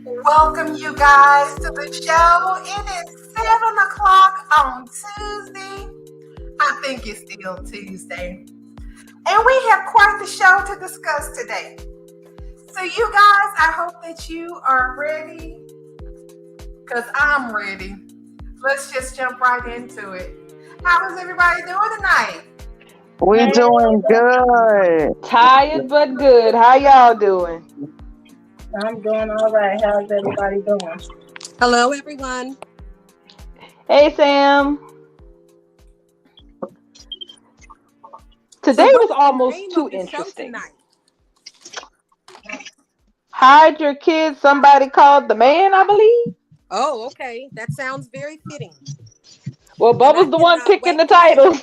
Welcome you guys to the show. It is 7 o'clock on Tuesday. I think it's still Tuesday. And we have quite the show to discuss today. So you guys, I hope that you are ready because I'm ready. Let's just jump right into it. How is everybody doing tonight? We doing good. Tired but good. How y'all doing? I'm doing all right. How's everybody doing? Hello, everyone. Hey, Sam. Today was almost too interesting. Hide your kids. Somebody called the man, I believe. Oh, okay. That sounds very fitting. Well, Bubba's the one picking the title.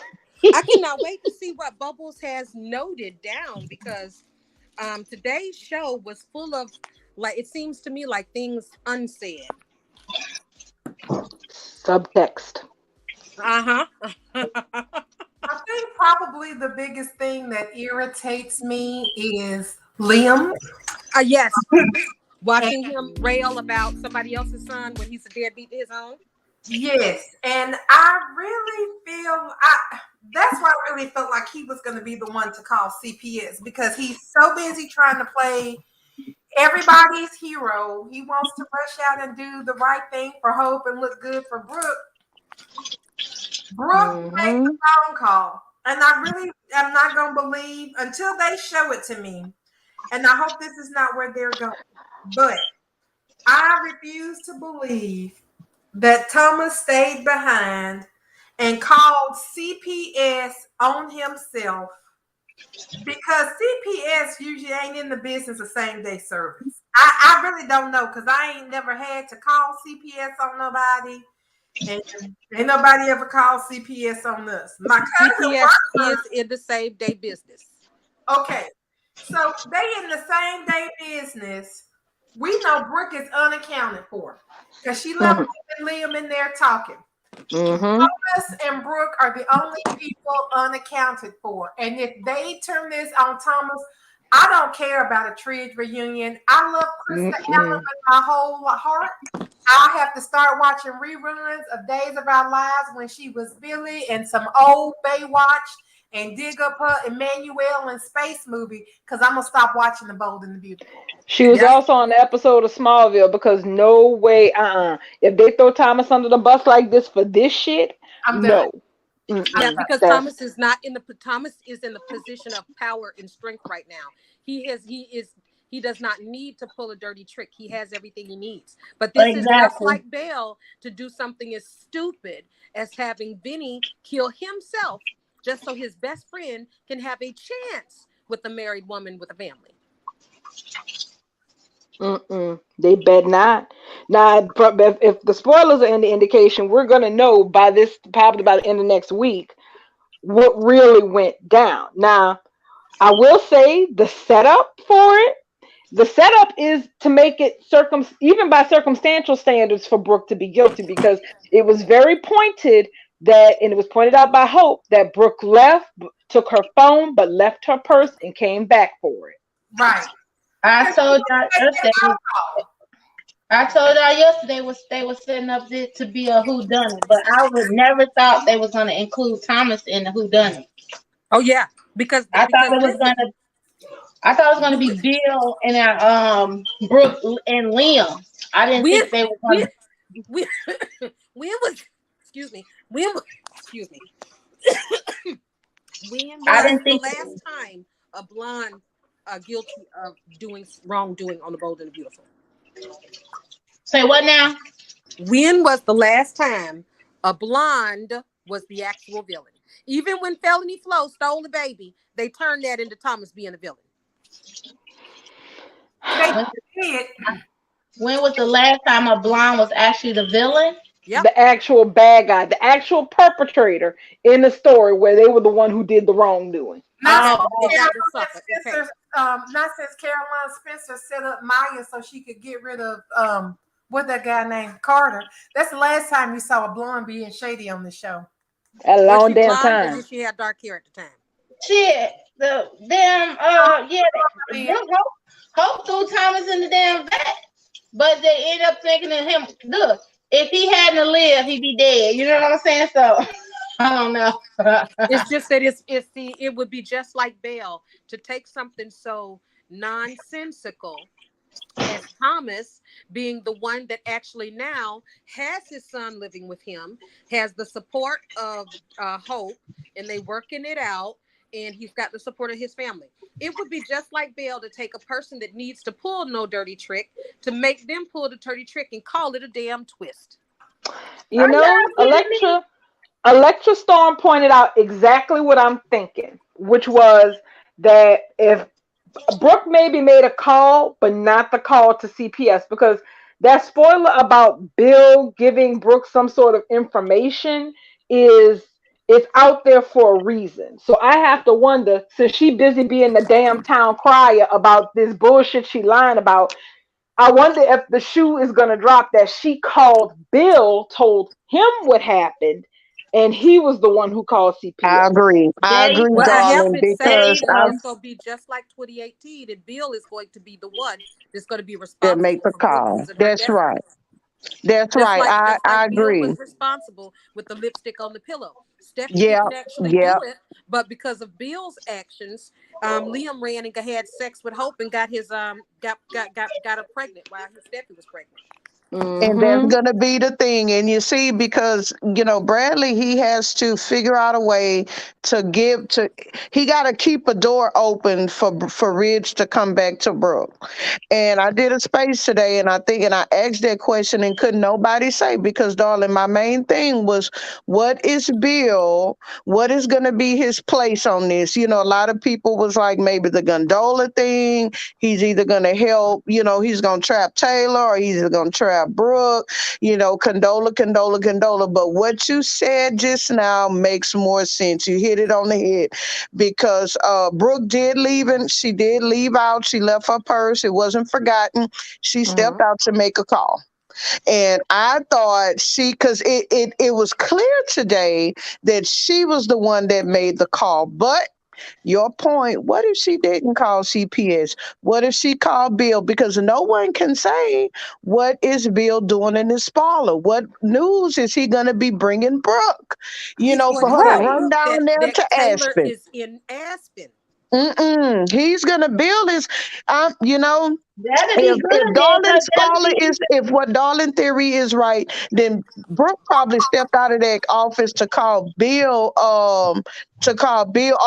I cannot wait to see what Bubbles has noted down because today's show was full of, like, it seems to me like things unsaid. Subtext. Uh-huh. I think probably the biggest thing that irritates me is Liam. Yes. Watching him rail about somebody else's son when he's a deadbeat to his own. Yes, and I really feel that's why I really felt like he was going to be the one to call CPS because he's so busy trying to play everybody's hero. He wants to rush out and do the right thing for Hope and look good for Brooke. Brooke made the phone call, and I really am not going to believe until they show it to me. And I hope this is not where they're going. But I refuse to believe that Thomas stayed behind and called CPS on himself because CPS usually ain't in the business of same day service. I really don't know because I ain't never had to call CPS on nobody. And ain't nobody ever called CPS on us. My cousin CPS is in the same day business. Okay. So they in the same day business. We know Brooke is unaccounted for because she left Liam in there talking. Thomas and Brooke are the only people unaccounted for. And if they turn this on Thomas, I don't care about a Tridge reunion. I love Krista Allen with my whole heart. I'll have to start watching reruns of Days of Our Lives when she was Billy and some old Baywatch and dig up her Emmanuel and Space movie because I'm going to stop watching The Bold and the Beautiful. She was also on the episode of Smallville because no way, if they throw Thomas under the bus like this for this shit, I'm no. Yeah, because Thomas is in the position of power and strength right now. He does not need to pull a dirty trick. He has everything he needs. But this is just like Belle to do something as stupid as having Vinny kill himself just so his best friend can have a chance with a married woman with a family. They bet not. Now, if the spoilers are in the indication, we're gonna know probably by the end of next week what really went down. Now, I will say the setup for it. The setup is to make it even by circumstantial standards for Brooke to be guilty because it was very pointed and it was pointed out by Hope that Brooke took her phone, but left her purse and came back for it. Right. I told y'all yesterday they were setting up this to be a whodunit, but I would never thought they was gonna include Thomas in the whodunit. Oh yeah, because I thought it was gonna be Bill and Brooke and Liam. I didn't think they were gonna. When was the last time a blonde guilty of doing wrongdoing on The Bold and the Beautiful? Say what now? When was the last time a blonde was the actual villain? Even when Felony Flo stole the baby, they turned that into Thomas being a villain. When was the last time a blonde was actually the villain? Yep. The actual bad guy, the actual perpetrator in the story where they were the one who did the wrongdoing. Not since Caroline Spencer set up Maya so she could get rid of what that guy named Carter. That's the last time you saw a blonde being shady on the show. A long damn time. She had dark hair at the time. Shit, the damn Hope threw Thomas in the damn vat. but they end up thinking of him. Look, if he hadn't lived, he'd be dead. You know what I'm saying? So I don't know. It's just that it would be just like Belle to take something so nonsensical as Thomas being the one that actually now has his son living with him, has the support of Hope, and they working it out, and he's got the support of his family. It would be just like Belle to take a person that needs to pull no dirty trick to make them pull the dirty trick and call it a damn twist. You know, Electra Storm pointed out exactly what I'm thinking, which was that if Brooke maybe made a call, but not the call to CPS, because that spoiler about Bill giving Brooke some sort of information is it's out there for a reason. So I have to wonder, since she busy being the damn town crier about this bullshit she lying about, I wonder if the shoe is gonna drop that she called Bill, told him what happened, and he was the one who called I CPS. agree. I There you agree, Well, I go. have darling, been There saying because you that I go. it's going to be just like 2018, and Bill is going to be the one that's going to be that make responsible the for Brooke call. losing her That's destiny. right. That's right. Just I like Bill agree. was responsible with the lipstick on the pillow. Steffi Yeah. didn't actually Yeah. do it, but because of Bill's actions, Liam ran and had sex with Hope and got his got her pregnant while Steffi was pregnant. And that's Mm-hmm. going to be the thing. And you see, because, Bradley, he has to figure out a way he got to keep a door open for Ridge to come back to Brooke. And I did a space today, and I asked that question, and couldn't nobody say, because, darling, my main thing was, what is Bill? What is going to be his place on this? A lot of people was like, maybe the gondola thing. He's either going to help, he's going to trap Taylor, or he's either going to trap Brooke, condola. But what you said just now makes more sense. You hit it on the head, because Brooke did leave, and she did leave out. She left her purse. It wasn't forgotten. She stepped Mm-hmm. out to make a call. And I thought because it was clear today that she was the one that made the call. But your point, what if she didn't call CPS? What if she called Bill? Because no one can say, what is Bill doing in this parlor? What news is he going to be bringing Brooke? He's going For to her to tell Right. run Brooke down there that to Taylor Aspen. is in Aspen. He's going to build his, That'd if be if good then, cause Darlin's that'd scholar be. is if what Darlin theory is right, then Brooke probably stepped out of that office to call Bill, or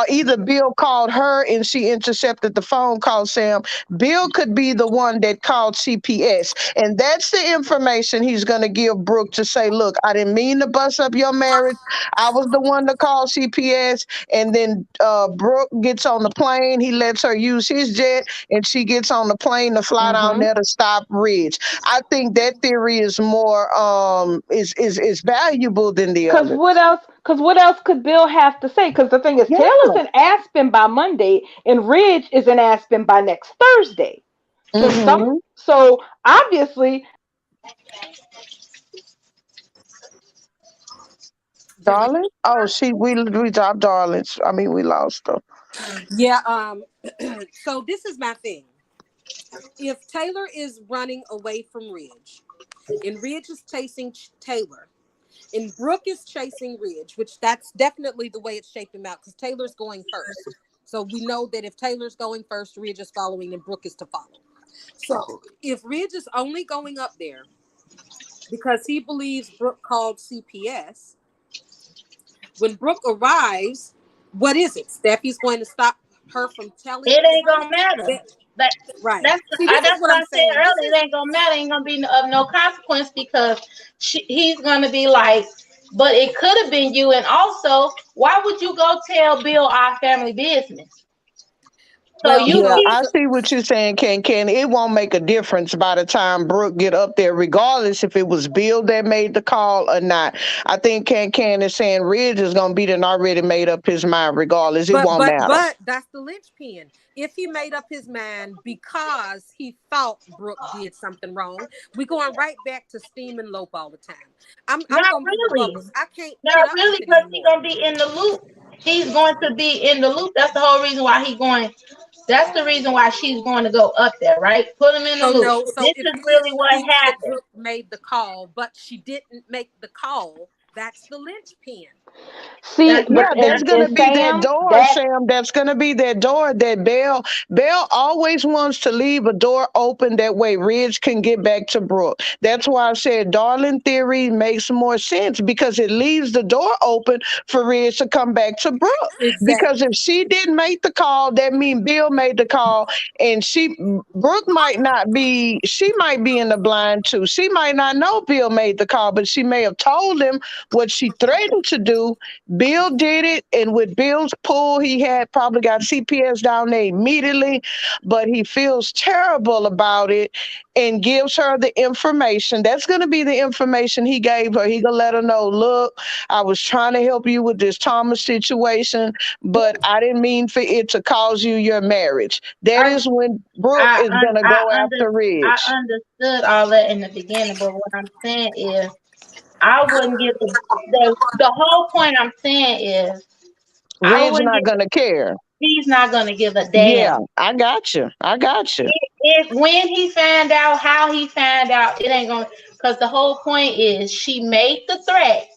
either Bill called her and she intercepted the phone call. Sam, Bill could be the one that called CPS, and that's the information he's going to give Brooke to say, look, I didn't mean to bust up your marriage. I was the one to call CPS. And then Brooke gets on the plane. He lets her use his jet, and she gets on the plane to fly down Mm-hmm. there to stop Ridge. I think that theory is more is valuable than the Cause other. what else? Cause what else could Bill have to say? Cause the thing is, Yeah. Taylor's in Aspen by Monday, and Ridge is in Aspen by next Thursday. So Mm-hmm. obviously, Did we? Darling? Oh, we dropped Darlings. I mean, we lost her. Yeah. So this is my thing. If Taylor is running away from Ridge, and Ridge is chasing Taylor, and Brooke is chasing Ridge, which that's definitely the way it's shaping out, because Taylor's going first. So we know that if Taylor's going first, Ridge is following, and Brooke is to follow. So if Ridge is only going up there because he believes Brooke called CPS, when Brooke arrives, what is it? Steffi's going to stop her from telling It ain't everybody gonna matter. that, That right? that's See, this is that's what what I'm I said saying. This earlier. is It ain't gonna matter. Ain't gonna be of no consequence because he's gonna be like, but it could have been you. And also, why would you go tell Bill our family business? So well, you Yeah, keep. I see what you're saying, Ken. It won't make a difference by the time Brooke get up there, regardless if it was Bill that made the call or not. I think Ken is saying Ridge is gonna be done already made up his mind regardless. It but won't but matter. but that's the linchpin. If he made up his mind because he thought Brooke did something wrong, we going right back to steam and lope all the time. I'm Not gonna be with really. Bubbles. I can't Not put up with really, it because he anymore. gonna be in the loop. He's going to be in the loop. That's the whole reason why he's going. That's the reason why she's going to go up there, right? Put him in the So loop. no, so This if is he really what thinks that happened. Brooke made the call, but she didn't make the call, that's the linchpin. See, That's Yeah, but that's gonna and be that Sam, door, that Sam. That's gonna be that door that Bell always wants to leave a door open that way Ridge can get back to Brooke. That's why I said Darling theory makes more sense because it leaves the door open for Ridge to come back to Brooke. Because Exactly. if she didn't make the call, that means Bill made the call, and Brooke might not be. She might be in the blind too. She might not know Bill made the call, but she may have told him what she threatened to do. Bill did it, and with Bill's pull, he had probably got CPS down there immediately, but he feels terrible about it and gives her the information. That's going to be the information he gave her. He gonna let her know, look, I was trying to help you with this Thomas situation, but I didn't mean for it to cause you your marriage. That I is when Brooke I is un, gonna go after I Ridge. understood all that in the beginning, but what I'm saying is I wouldn't give the whole point I'm saying is I Ridge wouldn't not give gonna care. he's not gonna give a Yeah, damn. I got you. I got you. If when he found out, how he found out, it ain't gonna, because the whole point is she made the threat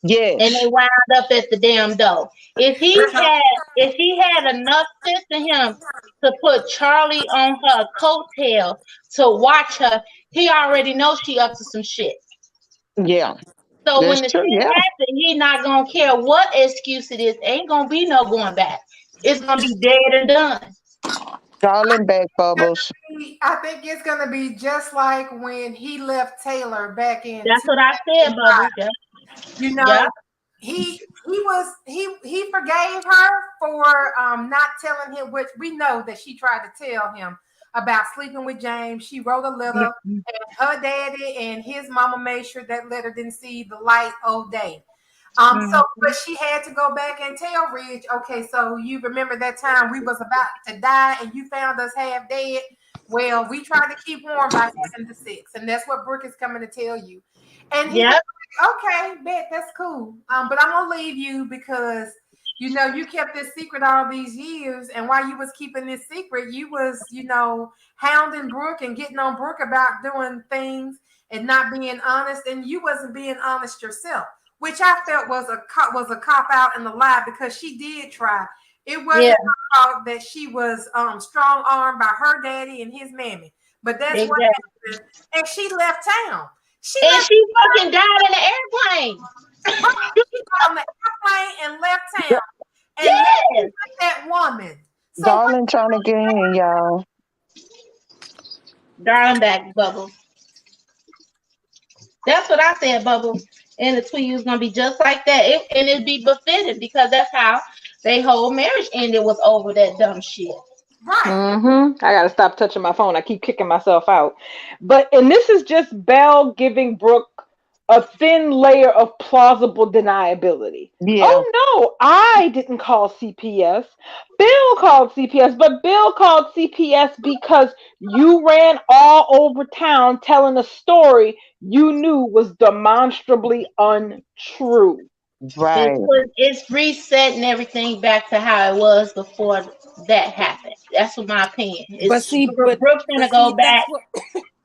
and they Yes. wound up at the damn door. If he had enough sense in him to put Charlie on her coattail to watch her, he already knows she up to some shit. Yeah. So when That's the true. shit Yeah. happen, he not gonna care what excuse it is. Ain't gonna be no going back. It's gonna be dead and done. Darling back bubbles. I think it's gonna be just like when he left Taylor back in That's what I said, 2005. Bubbles. Yeah, You yeah. know, he forgave her for not telling him, which we know that she tried to tell him about sleeping with James. She wrote a letter, Mm-hmm. and her daddy and his mama made sure that letter didn't see the light of day. But she had to go back and tell Ridge, okay, so you remember that time we was about to die and you found us half dead? Well, we tried to keep warm by having the sex, and that's what Brooke is coming to tell you. And he was Yep. like, okay, bet that's cool. But I'm gonna leave you because you kept this secret all these years, and while you was keeping this secret, you was hounding Brooke and getting on Brooke about doing things and not being honest, and you wasn't being honest yourself, which I felt was a cop out and a lie because she did try. It Yeah. wasn't her fault that she was strong armed by her daddy and his mammy, but that's what Exactly. happened. And she left town. She And left she fucking died in the airplane. she got on the airplane and left town and left Yes. that woman. So what? Darling trying to get in, y'all. Darling back, Bubbles. That's what I said, Bubbles. And the tweet was gonna be just like that. And it'd be befitting because that's how they whole marriage ended, was over that dumb shit. Right. I gotta stop touching my phone. I keep kicking myself out. And this is just Belle giving Brooke a thin layer of plausible deniability. Yeah. Oh no, I didn't call CPS. Bill called CPS, but Bill called CPS because you ran all over town telling a story you knew was demonstrably untrue. Right. It's resetting everything back to how it was before that happened. That's what my opinion. But It's see, but Brooke's but gonna go see, back.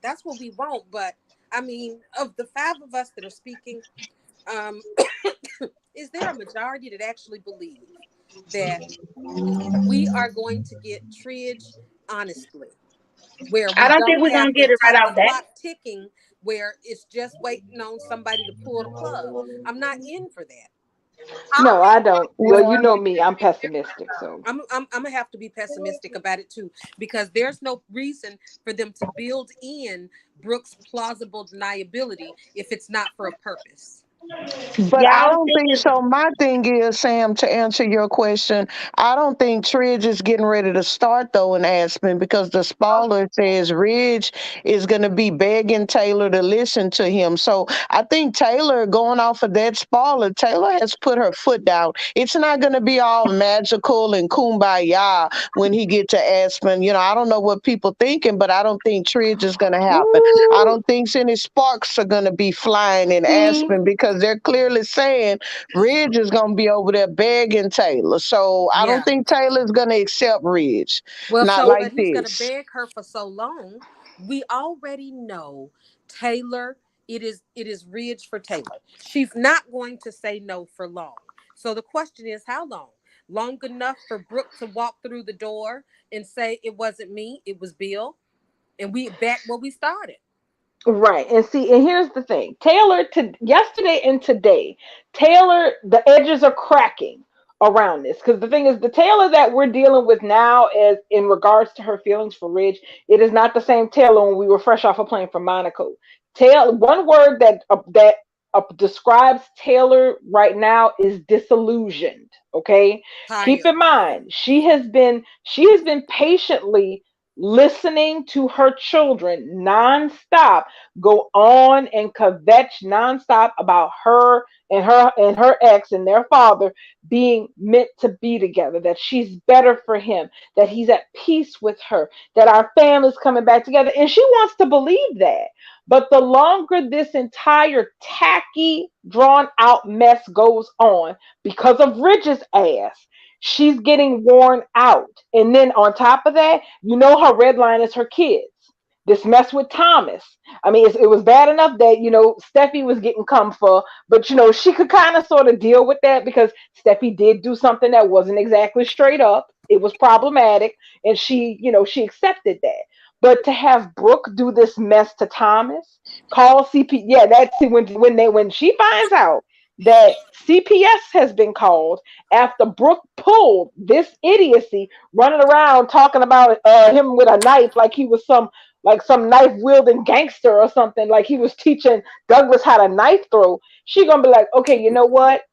that's what we want. But I mean, of the five of us that are speaking, um, is there a majority that actually believe that we are going to get Tridge honestly, where I we don't think don't we're have gonna the get it right the off that. clock ticking, where it's just waiting on somebody to pull the plug? I'm not in for that. No, I don't. Well, you Well, know me, I'm pessimistic, so. I'm gonna have to be pessimistic about it too, because there's no reason for them to build in Brooks' plausible deniability if it's not for a purpose. but I Y'all don't think think it's so. My thing is, Sam, to answer your question, I don't think Tridge is getting ready to start though in Aspen because the spoiler says Ridge is going to be begging Taylor to listen to him. So I think Taylor, going off of that spoiler, Taylor has put her foot down. It's not going to be all magical and kumbaya when he get to Aspen. I don't know what people thinking, but I don't think Tridge is going to happen. I Ooh, don't think any sparks are going to be flying in see, Aspen because because they're clearly saying Ridge is going to be over there begging Taylor. So I don't Yeah. think Taylor's going to accept Ridge. Well, Not so like but he's gonna this. beg her for so long. We already know Taylor. It is Ridge for Taylor. She's not going to say no for long. So the question is, how long? Long enough for Brooke to walk through the door and say it wasn't me, it was Bill, and we back where we started. Right. And see, and here's the thing. Taylor to yesterday and today, Taylor, the edges are cracking around this. Because the thing is, the Taylor that we're dealing with now is in regards to her feelings for Ridge, it is not the same Taylor when we were fresh off a plane from Monaco. Taylor, one word that describes Taylor right now is disillusioned. Okay. Keep Tired. in mind, she has been patiently listening to her children nonstop go on and kvetch nonstop about her ex and their father being meant to be together, that she's better for him, that he's at peace with her, that our family's coming back together, and she wants to believe that. But the longer this entire tacky drawn out mess goes on because of Ridge's ass, she's getting worn out. And then on top of that, her red line is her kids. This mess with Thomas. I mean, it was bad enough that Steffi was getting come for, but she could kind of sort of deal with that because Steffi did do something that wasn't exactly straight up. It was problematic, and she accepted that. But to have Brooke do this mess to Thomas, call CP, yeah, that's when she finds out that CPS has been called after Brooke pulled this idiocy running around talking about him with a knife like he was some knife wielding gangster or something, like he was teaching Douglas how to knife throw. She gonna be like, okay, you know what?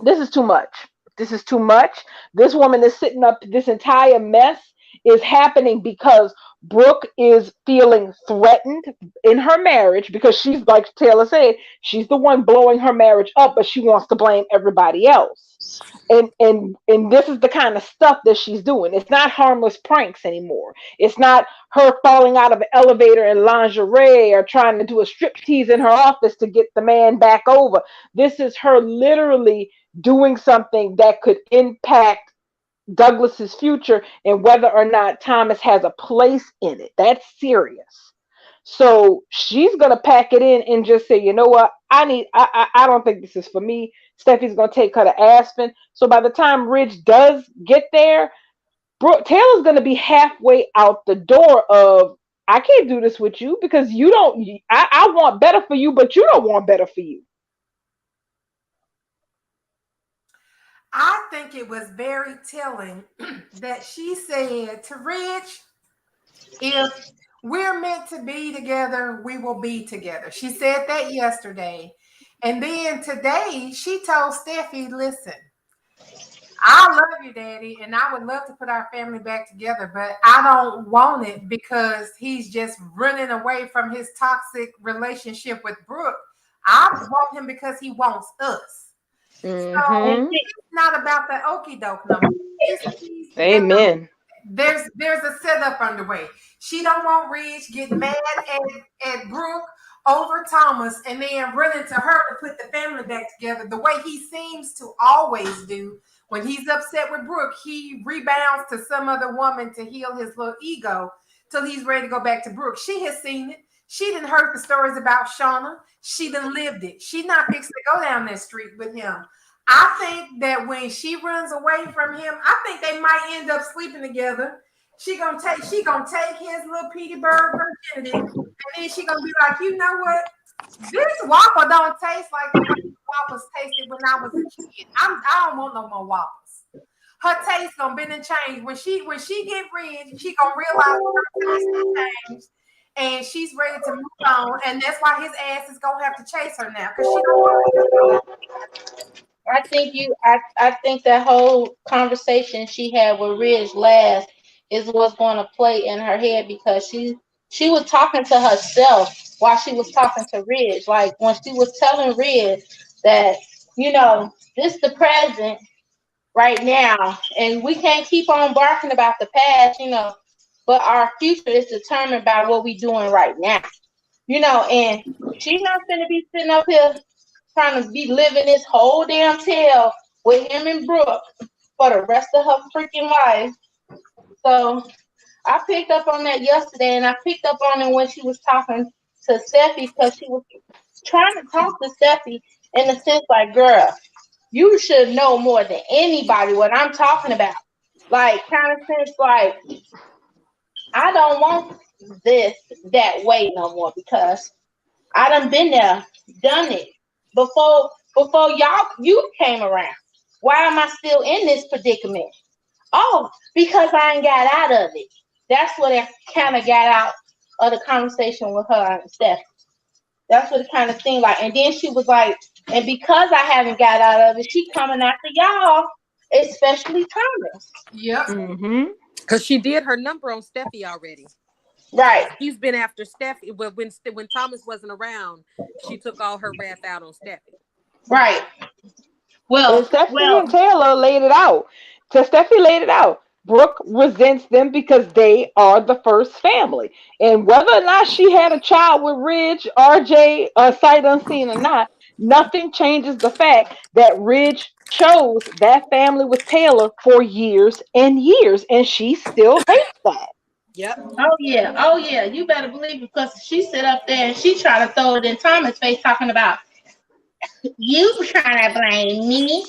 This is too much. This is too much. This woman is sitting up. This entire mess is happening because Brooke is feeling threatened in her marriage because she's, like Taylor said, she's the one blowing her marriage up, but she wants to blame everybody else. And this is the kind of stuff that she's doing. It's not harmless pranks anymore. It's not her falling out of an elevator in lingerie or trying to do a strip tease in her office to get the man back over. This is her literally doing something that could impact Douglas's future and whether or not Thomas has a place in it. That's serious. So she's gonna pack it in and just say, you know what, I don't think this is for me. Steffi's gonna take her to Aspen. So by the time Ridge does get there, Taylor's gonna be halfway out the door of, I can't do this with you because you don't. I want better for you, but you don't want better for you. I think it was very telling that she said to Rich, if we're meant to be together, we will be together. She said that yesterday. And then today she told Steffi, listen, I love you, Daddy, and I would love to put our family back together, but I don't want it because he's just running away from his toxic relationship with Brooke. I want him because he wants us. So Mm-hmm. it's not about the okie doke no more. Amen. There's a setup underway. She don't want Ridge getting mad at Brooke over Thomas and then running to her to put the family back together the way he seems to always do. When he's upset with Brooke, he rebounds to some other woman to heal his little ego till he's ready to go back to Brooke. She has seen it. She didn't heard the stories about Shauna. She done lived it. She's not fixing to go down that street with him. I think that when she runs away from him, I think they might end up sleeping together. She gonna take his little Petey Bird virginity, and then she gonna be like, you know what? This waffle don't taste like the way waffles tasted when I was a kid. I don't want no more waffles. Her taste gonna been and changed. When she get rich, she gonna realize her taste has changed, and she's ready to move on. And that's why his ass is gonna have to chase her now because she don't want to. I think that whole conversation she had with Ridge last is what's going to play in her head because she was talking to herself while she was talking to Ridge. Like when she was telling Ridge that, this the present right now, and we can't keep on barking about the past, but our future is determined by what we're doing right now. And she's not going to be sitting up here trying to be living this whole damn tale with him and Brooke for the rest of her freaking life. So I picked up on that yesterday, and I picked up on it when she was talking to Steffi, because she was trying to talk to Steffi in the sense like, girl, you should know more than anybody what I'm talking about. Like, kind of sense like, I don't want this that way no more, because I done been there, done it before you came around. Why am I still in this predicament? Oh, because I ain't got out of it. That's what I kind of got out of the conversation with her and Steph. That's what it kind of seemed like. And then she was like, and because I haven't got out of it, she coming after y'all, especially Thomas. Yep. Mm-hmm. Because she did her number on Steffi already. Right. She's been after Steffi, but when Thomas wasn't around, she took all her wrath out on Steffi. Right. And Steffy and Taylor laid it out. So Steffi laid it out. Brooke resents them because they are the first family. And whether or not she had a child with Ridge, RJ, sight unseen or not, nothing changes the fact that Ridge chose that family with Taylor for years and years, and she still hates that. Yep. Oh yeah. You better believe it, because she sit up there and she tried to throw it in Thomas' face, talking about, you trying to blame me?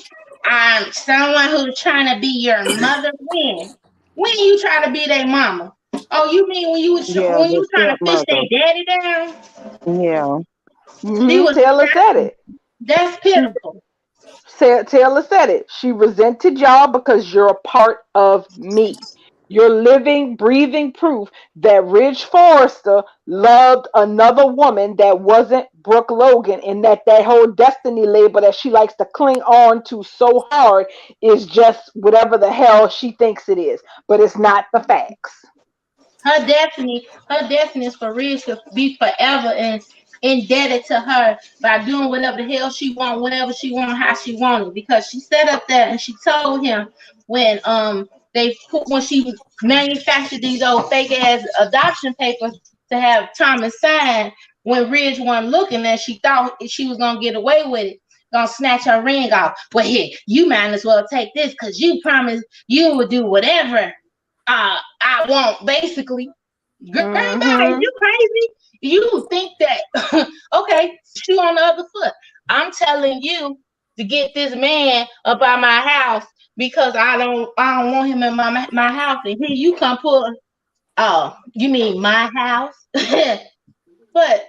I'm someone who's trying to be your mother. When you trying to be their mama? Oh, you mean when you was Yeah, when you the was trying to fish their stepmother. daddy down? Yeah. She was. Taylor said it. That's She pitiful. Taylor said it. She resented y'all because you're a part of me. You're living, breathing proof that Ridge Forrester loved another woman that wasn't Brooke Logan, and that whole destiny label that she likes to cling on to so hard is just whatever the hell she thinks it is. But it's not the facts. Her destiny is for Ridge to be forever and indebted to her by doing whatever the hell she want, whenever she want, how she want it. Because she sat up there and she told him when when she manufactured these old fake ass adoption papers to have Thomas sign, when Ridge wasn't looking, and she thought she was gonna get away with it, gonna snatch her ring off. Well, here, you might as well take this because you promised you would do whatever I want, basically. Girl, bye. Mm-hmm. You crazy? You think that okay, shoe on the other foot. I'm telling you to get this man up out my house because I don't want him in my house. And here you come pull. Oh, you mean my house? But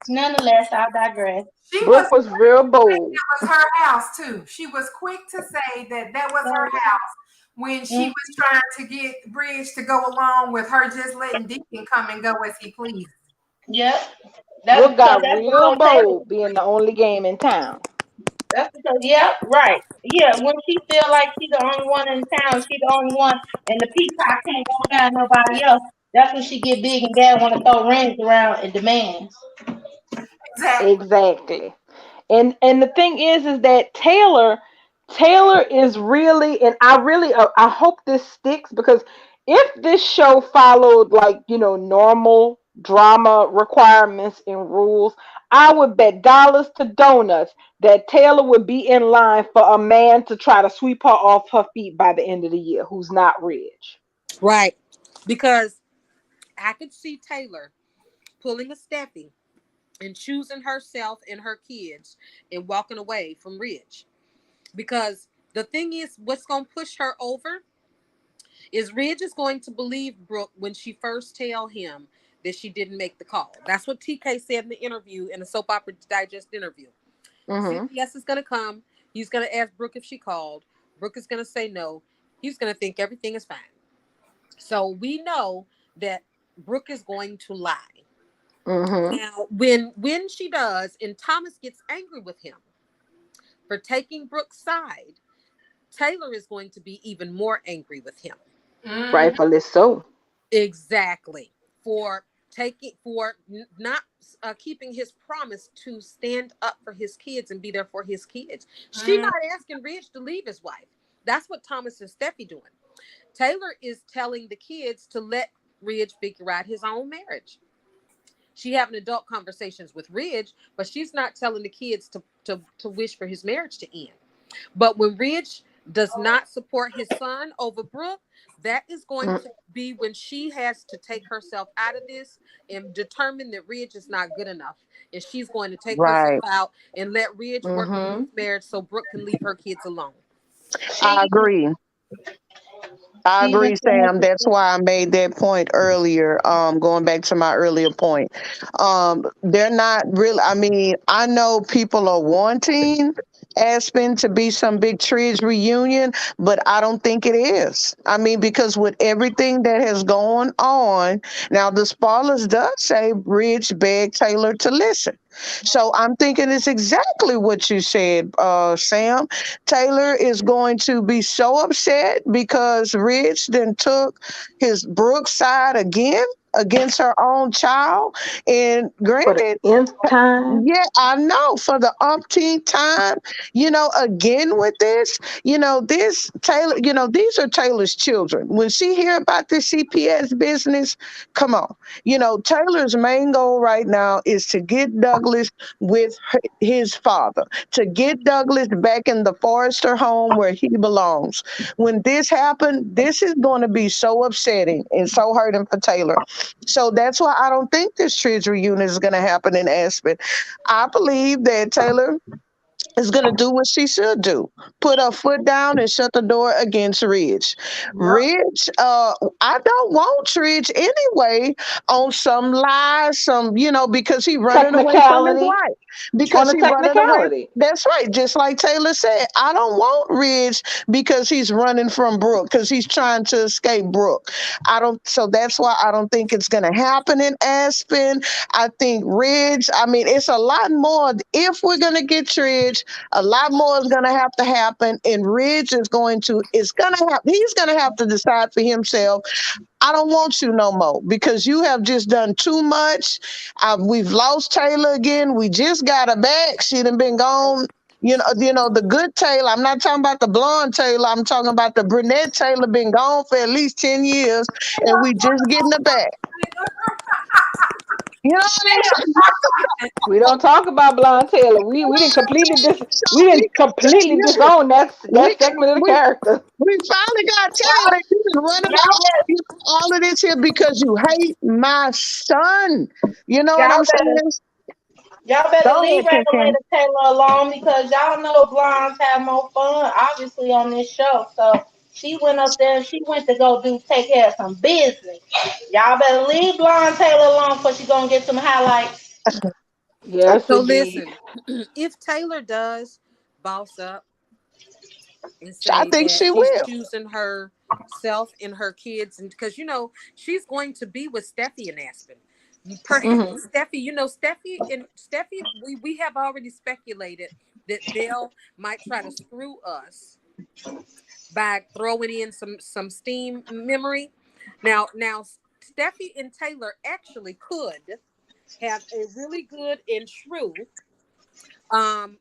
nonetheless, I digress. She was Brooke was real bold. was her house too. She was quick to say that was her house when she Mm, was trying to get Bridge to go along with her just letting Deacon come and go as he pleased. yep. That's Brooke because got that's real what Taylor. bold being the only game in town. That's because, yeah, right. Yeah, when she feel like she's the only one in town, she's the only one, and the peacock can't go down nobody else. That's when she get big and dad want to throw rings around and demands. Exactly. Exactly. And the thing is that Taylor is really, and I hope this sticks, because if this show followed, like, normal drama requirements and rules, I would bet dollars to donuts that Taylor would be in line for a man to try to sweep her off her feet by the end of the year, who's not rich. Right. Because I could see Taylor pulling a Steffi and choosing herself and her kids and walking away from Ridge. Because the thing is, what's going to push her over is Ridge is going to believe Brooke when she first tell him that she didn't make the call. That's what TK said in the interview, in the Soap Opera Digest interview. Mm-hmm. CPS is going to come. He's going to ask Brooke if she called. Brooke is going to say no. He's going to think everything is fine. So we know that Brooke is going to lie. Mm-hmm. Now, when she does, and Thomas gets angry with him for taking Brooke's side, Taylor is going to be even more angry with him. Mm. Rightfully so. Exactly. For not keeping his promise to stand up for his kids and be there for his kids. She Mm. not asking Ridge to leave his wife. That's what Thomas and Steffi doing. Taylor is telling the kids to let Ridge figure out his own marriage. She having adult conversations with Ridge, but she's not telling the kids to wish for his marriage to end. But when Ridge does not support his son over Brooke, that is going to be when she has to take herself out of this and determine that Ridge is not good enough. And she's going to take herself Right. out and let Ridge work on Mm-hmm. his marriage so Brooke can leave her kids alone. I She agree. I she even agree, said Sam. That's why I made that point earlier. Going back to my earlier point. They're not really, I mean, I know people are wanting Aspen to be some big Tridge reunion, but I don't think it is. I mean, because with everything that has gone on, now the spoilers does say Ridge begged Taylor to listen. So I'm thinking it's exactly what you said, Sam. Taylor is going to be so upset because Ridge then took his Brooke side again against her own child. And For the granted, nth time. yeah, I know for the umpteenth time, again with this, this Taylor, these are Taylor's children. When she hear about this CPS business, come on. Taylor's main goal right now is to get Douglas with his father, to get Douglas back in the Forrester home where he belongs. When this happened, this is going to be so upsetting and so hurting for Taylor. So that's why I don't think this treasury unit is going to happen in Aspen. I believe that Taylor is going to do what she should do. Put her foot down and shut the door against Ridge. Yep. Ridge, I don't want Ridge anyway on some lies, because he running away from his Technicality. wife. On Because a he running away. technicality. That's right. Just like Taylor said, I don't want Ridge because he's running from Brooke, because he's trying to escape Brooke. So that's why I don't think it's going to happen in Aspen. I think Ridge, I mean, it's a lot more. If we're going to get Ridge, a lot more is going to have to happen, and Ridge he's going to have to decide for himself. I don't want you no more because you have just done too much. We've lost Taylor again. We just got her back. She done been gone. The good Taylor. I'm not talking about the blonde Taylor. I'm talking about the brunette Taylor. Been gone for at least 10 years, and we just getting her back. You know what I'm saying? We don't talk about Blonde Taylor. We didn't completely Listen, disown we that segment of the we character. we finally got Taylor. You been running all of this here because you hate my son. You know what y'all I'm better saying? y'all Go better leave ahead, Ken. Regulator Taylor alone because y'all know blondes have more fun, obviously, on this show. So she went up there and she went to go take care of some business. Y'all better leave blonde Taylor alone before she gonna get some highlights. Yes, So indeed. listen, if Taylor does boss up and I say think that she she's will. choosing herself and her kids, and because she's going to be with Steffi and Aspen. Hmm. Perhaps Steffi, Steffi, we have already speculated that they'll might try to screw us by throwing in some steam memory. Now Steffi and Taylor actually could have a really good and true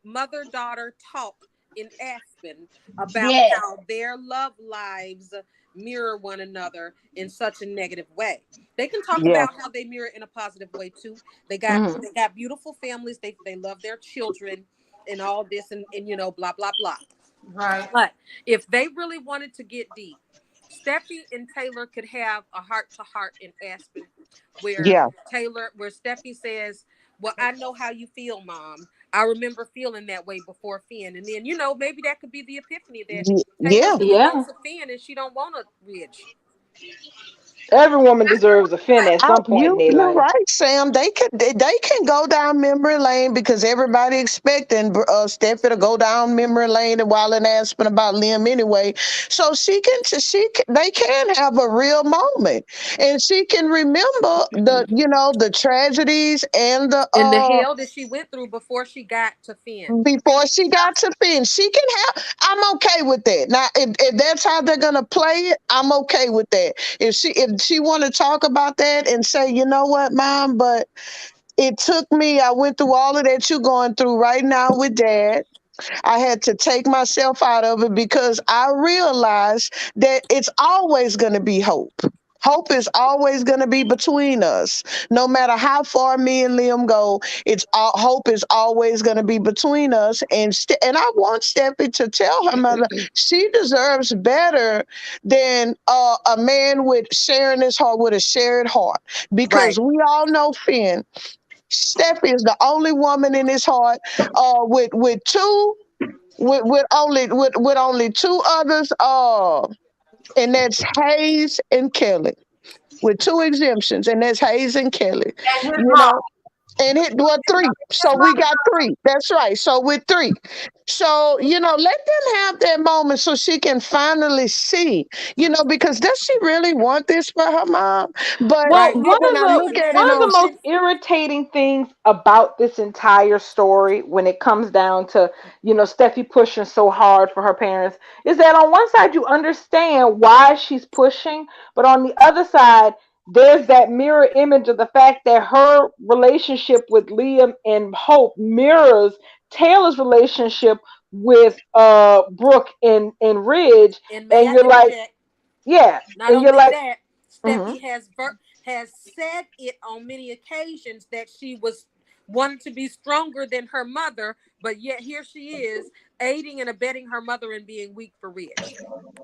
mother daughter talk in Aspen about Yes. how their love lives mirror one another in such a negative way. They can talk Yeah, about how they mirror in a positive way too. They got Hmm. they got beautiful families. They love their children and all this and blah blah blah. Right. But if they really wanted to get deep, Steffi and Taylor could have a heart to heart in Aspen where yeah, where Steffi says, "Well, I know how you feel, Mom. I remember feeling that way before Finn." And then, maybe that could be the epiphany that Taylor yeah. really Yeah. wants a Finn and she don't want a Ridge. Every woman deserves a fin at some point in their You're life. right, Sam. They can go down memory lane because everybody expecting Steffi to go down memory lane and while in Aspen about Liam anyway. So they can have a real moment, and she can remember the tragedies and the And the hell that she went through before she got to Finn. before she got to Finn. She can have. I'm okay with that. Now, if that's how they're gonna play it, I'm okay with that. If she want to talk about that and say, you know what, Mom, but it took me. I went through all of that you're going through right now with Dad. I had to take myself out of it because I realized that it's always going to be hope. Hope is always going to be between us. No matter how far me and Liam go, hope is always going to be between us. And I want Steffi to tell her mother she deserves better than a man with sharing his heart with a shared heart. Because Right. we all know Finn. Steffi is the only woman in his heart with two with only two others and that's Hayes and Kelly with two exemptions, and that's Hayes and Kelly. And his You mom. know, and it well three. His So we mom. got three. That's right. So with three. So, let them have that moment so she can finally see, because does she really want this for her mom? But Well, Right. then when I look at it one of on the most irritating things about this entire story, when it comes down to Steffi pushing so hard for her parents, is that on one side you understand why she's pushing, but on the other side there's that mirror image of the fact that her relationship with Liam and Hope mirrors Taylor's relationship with Brooke and Ridge, And may and I you're like, interject? yeah, Not and you're only like, that, mhm. Steffi has said it on many occasions that she was wanted to be stronger than her mother, but yet here she is aiding and abetting her mother in being weak for Ridge.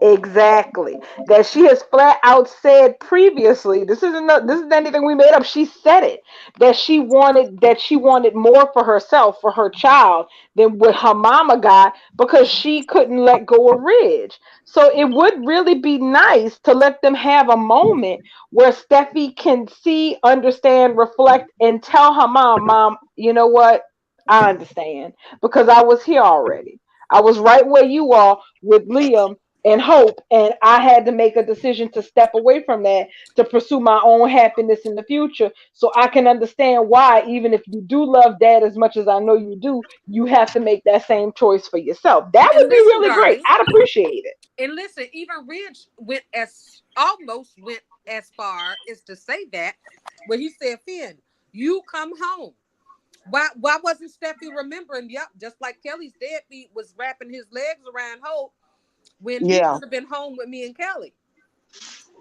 Exactly. That she has flat out said previously. This isn't anything we made up. She said it. That she wanted more for herself, for her child, than what her mama got because she couldn't let go of Ridge. So it would really be nice to let them have a moment where Steffi can see, understand, reflect, and tell her mom, you know what? I understand because I was here already. I was right where you are with Liam and Hope, and I had to make a decision to step away from that to pursue my own happiness in the future. So I can understand why, even if you do love dad as much as I know you do, you have to make that same choice for yourself. That And would be listen, really great. darling, I'd appreciate it. and listen, even Ridge almost went as far as to say that when he said, Finn, you come home. Why wasn't Steffi remembering? Yep, just like Kelly's deadbeat was wrapping his legs around Hope when he yeah. could have been home with me and Kelly.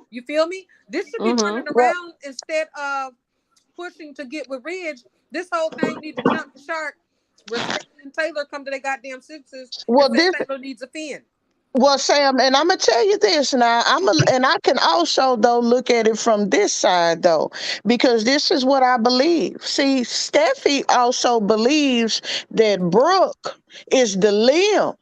You feel me? This should be Hmm. turning around instead of pushing to get with Ridge. This whole thing need to jump the shark where Steffy and Taylor come to their goddamn senses and Well, say this Taylor needs a fin. Well, Sam, and I'm gonna tell you this now. And I can also though look at it from this side though, because this is what I believe. See, Steffi also believes that Brooke is the Liam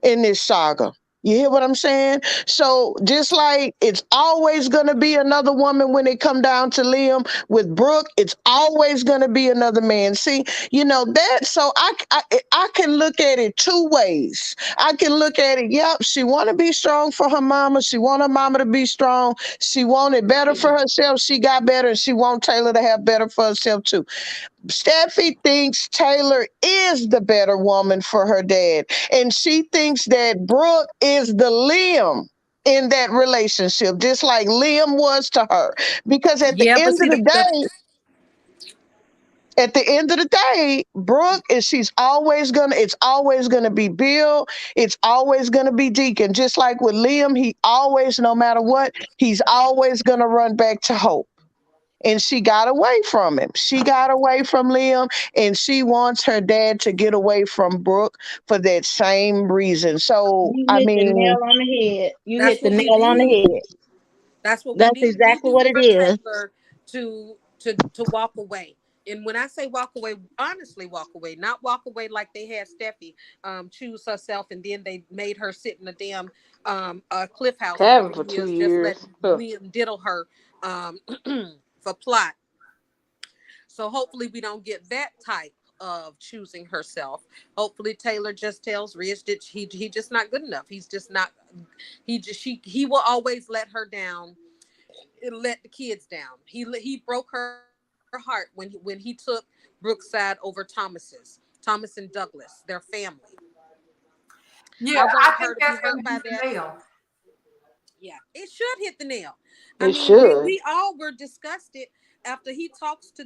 in this saga. You hear what I'm saying? So just like it's always gonna be another woman when it come down to Liam with Brooke, it's always gonna be another man. See, that. So I can look at it two ways. I can look at it. Yep, she want to be strong for her mama. She want her mama to be strong. She wanted better for herself. She got better, and she want Taylor to have better for herself too. Steffi thinks Taylor is the better woman for her dad, and she thinks that Brooke is the Liam in that relationship, just like Liam was to her. Because Yeah, but see at the end of the day, Brooke is it's always gonna be Bill, it's always gonna be Deacon. Just like with Liam, he always, no matter what, he's always gonna run back to Hope. And she got away from him. She got away from Liam, and she wants her dad to get away from Brooke for that same reason. So, You I hit the mean, nail on the head. You that's hit the what we nail on need. the head. That's what we That's need. We exactly need what it for is. Taylor to walk away. And when I say walk away, honestly walk away, not walk away like they had Steffi choose herself and then they made her sit in a damn cliff house for Kevin for 3 two years, just let years. Ugh. Liam diddle her um, for plot. So hopefully we don't get that type of choosing herself. Hopefully Taylor just tells Rich that he just not good enough. He's just not. He will always let her down. Let the kids down. He broke her heart when he took Brooke's side over Thomas and Douglas, their family. I Yeah, wanted I her think to be that's hurt gonna by be that. the nail. Yeah, it should hit the nail. I It mean, we should. we all were disgusted after he talks to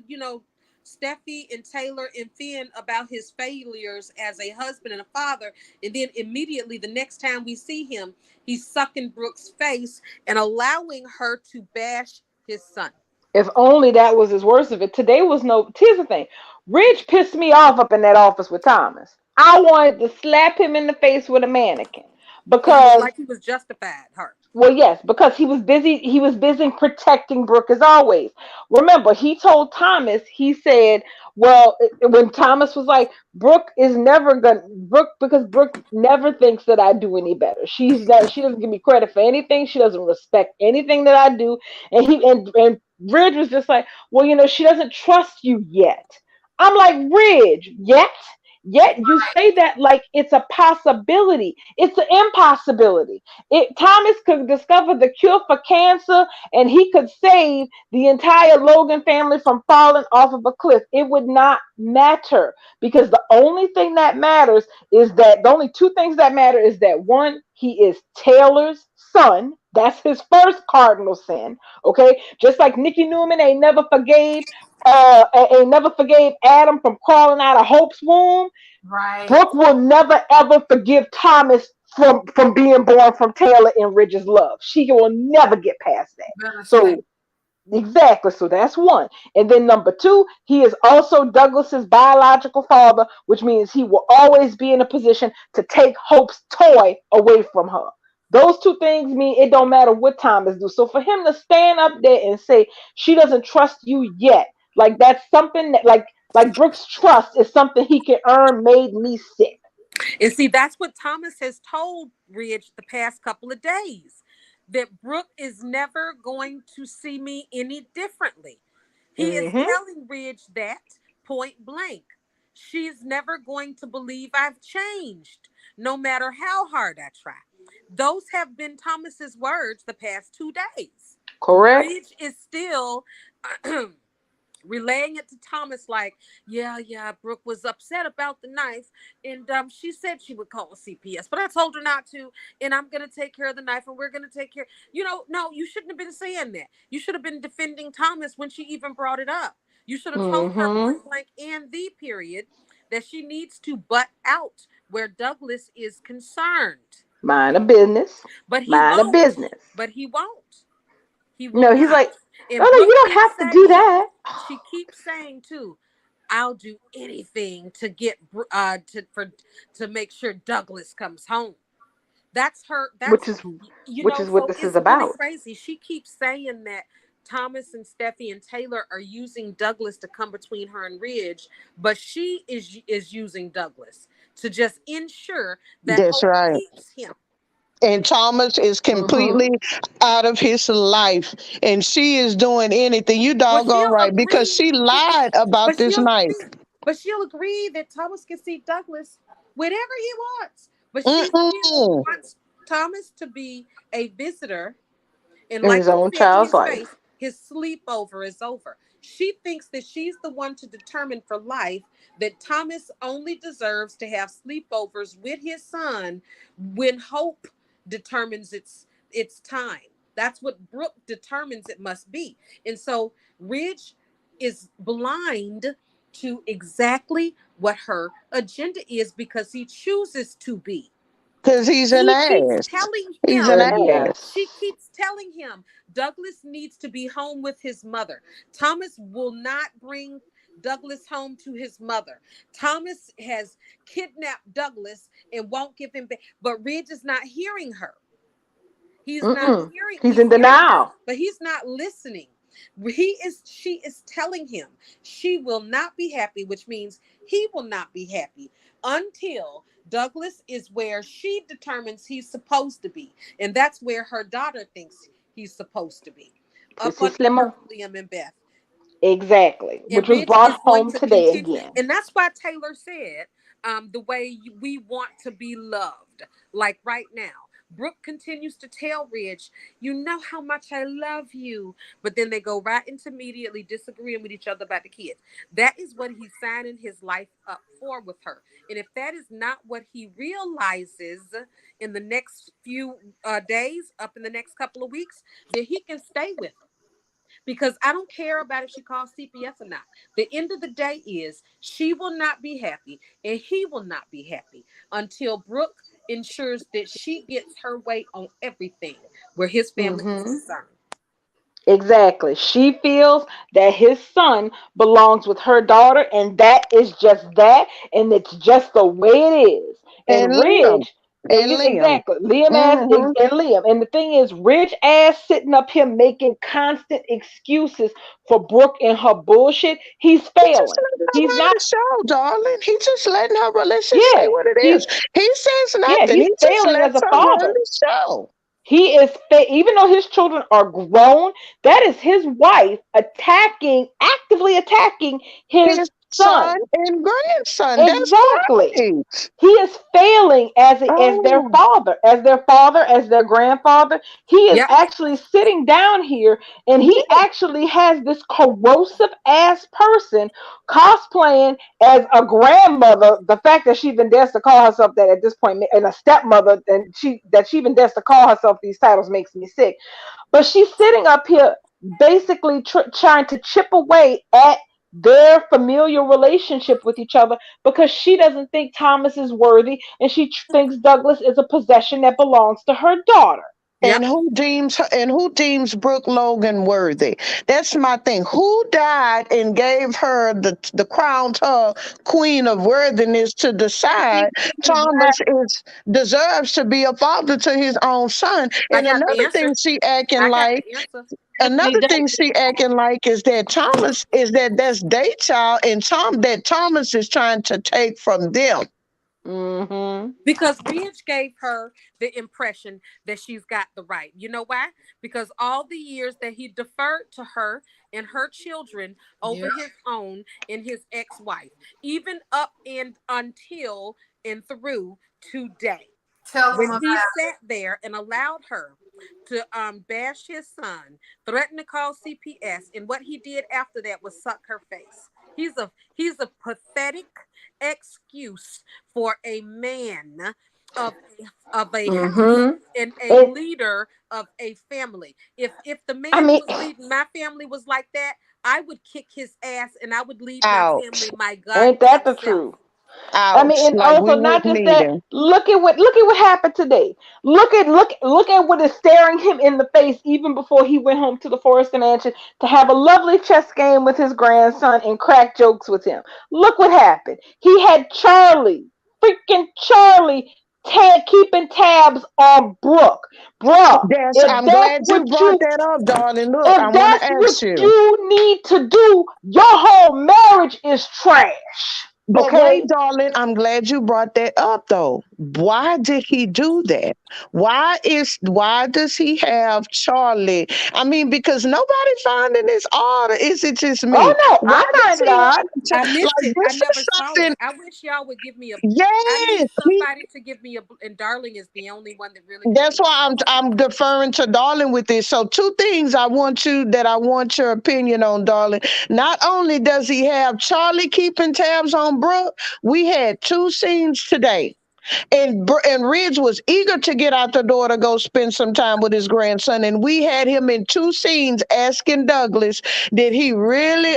Steffi and Taylor and Finn about his failures as a husband and a father, and then immediately the next time we see him, he's sucking Brooke's face and allowing her to bash his son. If only that was his worst of it. Today was no. Here's the thing. Ridge pissed me off up in that office with Thomas. I wanted to slap him in the face with a mannequin Because it was because, like he was justified her. well, yes, because he was busy. He was busy protecting Brooke as always. Remember, he told Thomas. He said, "Well, when Thomas was like, Brooke is never gonna Brooke because Brooke never thinks that I do any better. She's not. She doesn't give me credit for anything. She doesn't respect anything that I do." And Ridge was just like, "Well, she doesn't trust you yet." I'm like, Ridge, yet. Yet you say that like it's a possibility. It's an impossibility. Thomas could discover the cure for cancer and he could save the entire Logan family from falling off of a cliff. It would not matter because the only two things that matter is that one, he is Taylor's son. That's his first cardinal sin. Okay. Just like Nikki Newman ain't never forgave Adam from crawling out of Hope's womb. Right. Brooke will never ever forgive Thomas from being born from Taylor and Ridge's love. She will never get past that. Better say. So exactly. So that's one. And then number two, he is also Douglas's biological father, which means he will always be in a position to take Hope's toy away from her. Those two things mean it don't matter what Thomas do. So for him to stand up there and say she doesn't trust you yet, like that's something that like Brooks' trust is something he can earn, made me sick. And see, that's what Thomas has told Ridge the past couple of days. That Brooke is never going to see me any differently. He is Mm-hmm. telling Ridge that point blank. She's never going to believe I've changed, no matter how hard I try. Those have been Thomas's words the past 2 days. Correct. Ridge is still relaying it to Thomas like, yeah, Brooke was upset about the knife, and she said she would call CPS, but I told her not to, and I'm gonna take care of the knife, and we're gonna take care. No, you shouldn't have been saying that. You should have been defending Thomas when she even brought it up. You should have told her Mm-hmm. point blank and the period that she needs to butt out where Douglas is concerned, Mind a business. but he Mind a won't. business. But he won't. He will No, he's not. like, no, And no, Brooke you don't keeps have to do saying, that. she keeps saying too, I'll do anything to get to make sure Douglas comes home. That's her. which That's is which is what So this is it's really about. crazy. She keeps saying that Thomas and Steffi and Taylor are using Douglas to come between her and Ridge, but she is using Douglas to just ensure that That's Hope right. keeps him. And Thomas is Mm-hmm. completely out of his life, and she is doing anything. You Well, doggone she'll right, because agree. she lied about But this she'll knife. agree. But she'll agree that Thomas can see Douglas whenever he wants. But she still Mm-mm. wants Thomas to be a visitor. And In like his she own said to child's his face, life. his sleepover is over. She thinks that she's the one to determine for life that Thomas only deserves to have sleepovers with his son when Hope determines it's time. That's what Brooke determines it must be. And so Ridge is blind to exactly what her agenda is because he chooses to be. Because he's an He keeps ass. telling He's an him, ass. she Yes. keeps telling him Douglas needs to be home with his mother. Thomas will not bring Douglas home to his mother. Thomas has kidnapped Douglas and won't give him back. But Ridge is not hearing her. Mm-mm. He's He's in hearing her, denial. but he's not listening. She is telling him she will not be happy, which means he will not be happy until Douglas is where she determines he's supposed to be. And that's where her daughter thinks he's supposed to be. Up Pussy under Slimmer. Liam and Beth. Exactly. Which And was Ridge brought is going home to today continue. again. And that's why Taylor said, the way we want to be loved. Like right now, Brooke continues to tell Ridge, you know how much I love you. But then they go right into immediately disagreeing with each other about the kids. That is what he's signing his life up for with her. And if that is not what he realizes in the next few days, up in the next couple of weeks, then he can stay with her. because I don't care about if she calls CPS or not. The end of the day is she will not be happy and he will not be happy until Brooke ensures that she gets her way on everything where his family is Mm-hmm. concerned. Exactly. She feels that his son belongs with her daughter, and that is just that, and it's just the way it is. And And Liam. Ridge, And Liam. exactly, Liam ass Mm-hmm. and Liam. And the thing is, Ridge ass sitting up here making constant excuses for Brooke and her bullshit. He's He just failing. letting her He's run not. the show, darling. He just letting her run. Let's just say Yeah, what it he's is. He says yeah, nothing. he's He just failing as lets a her run father. the show. He is even though his children are grown, that is his wife actively attacking his His son son. and grandson. That's Exactly. right. He is failing as their Oh, father, as their grandfather. He is Yep. actually sitting down here, and he yeah. actually has this corrosive ass person cosplaying as a grandmother. The fact that she even dares to call herself that at this point, and a stepmother, and she even dares to call herself these titles makes me sick. But she's sitting up here basically trying to chip away at their familial relationship with each other because she doesn't think Thomas is worthy and she thinks Douglas is a possession that belongs to her daughter. And Yep. who deems Brooke Logan worthy? That's my thing. Who died and gave her the crowned her queen of worthiness to decide Thomas is deserves to be a father to his own son? I And got the answer. I got the answer. He another does. thing she acting like is that Thomas is that's their child, and Thomas is trying to take from them. Mm-hmm. Because Ridge gave her the impression that she's got the right. You know why? Because all the years that he deferred to her and her children over Yeah. his own and his ex-wife, even up and until and through today. Tell them When about he sat there and allowed her to bash his son, threaten to call CPS, and what he did after that was suck her face. He's a pathetic excuse for a man of a house Mm-hmm. and a And leader of a family. If the I man who mean, was leading my family was like that, I would kick his ass and I would lead my Ouch. family my ain't that goddamn the self. truth? I mean, Ouch. and Like we also not wouldn't just need that. him. Look at what happened today. Look at what is staring him in the face even before he went home to the Forest Mansion to have a lovely chess game with his grandson and crack jokes with him. Look what happened. He had freaking Charlie, keeping tabs on Brooke. Bruh, if I'm that's glad you what brought you that up, darling. Look, I if want to that's what ask you. you need to do, your whole marriage is trash. But Okay? wait, darling, I'm glad you brought that up though. Why did he do that? Why does he have Charlie? I mean, because nobody finding this order. Is it just Oh me? no, Why I does find it he odd. have I missed like it. I this never is saw it. something? I wish y'all would give me a. I Yes, need somebody to give me a. And Darling is the only one that really can that's give me why a. I'm deferring to darling with this. So two things I want your opinion on, darling. Not only does he have Charlie keeping tabs on Brooke, we had two scenes today. And Ridge was eager to get out the door to go spend some time with his grandson. And we had him in two scenes asking Douglas,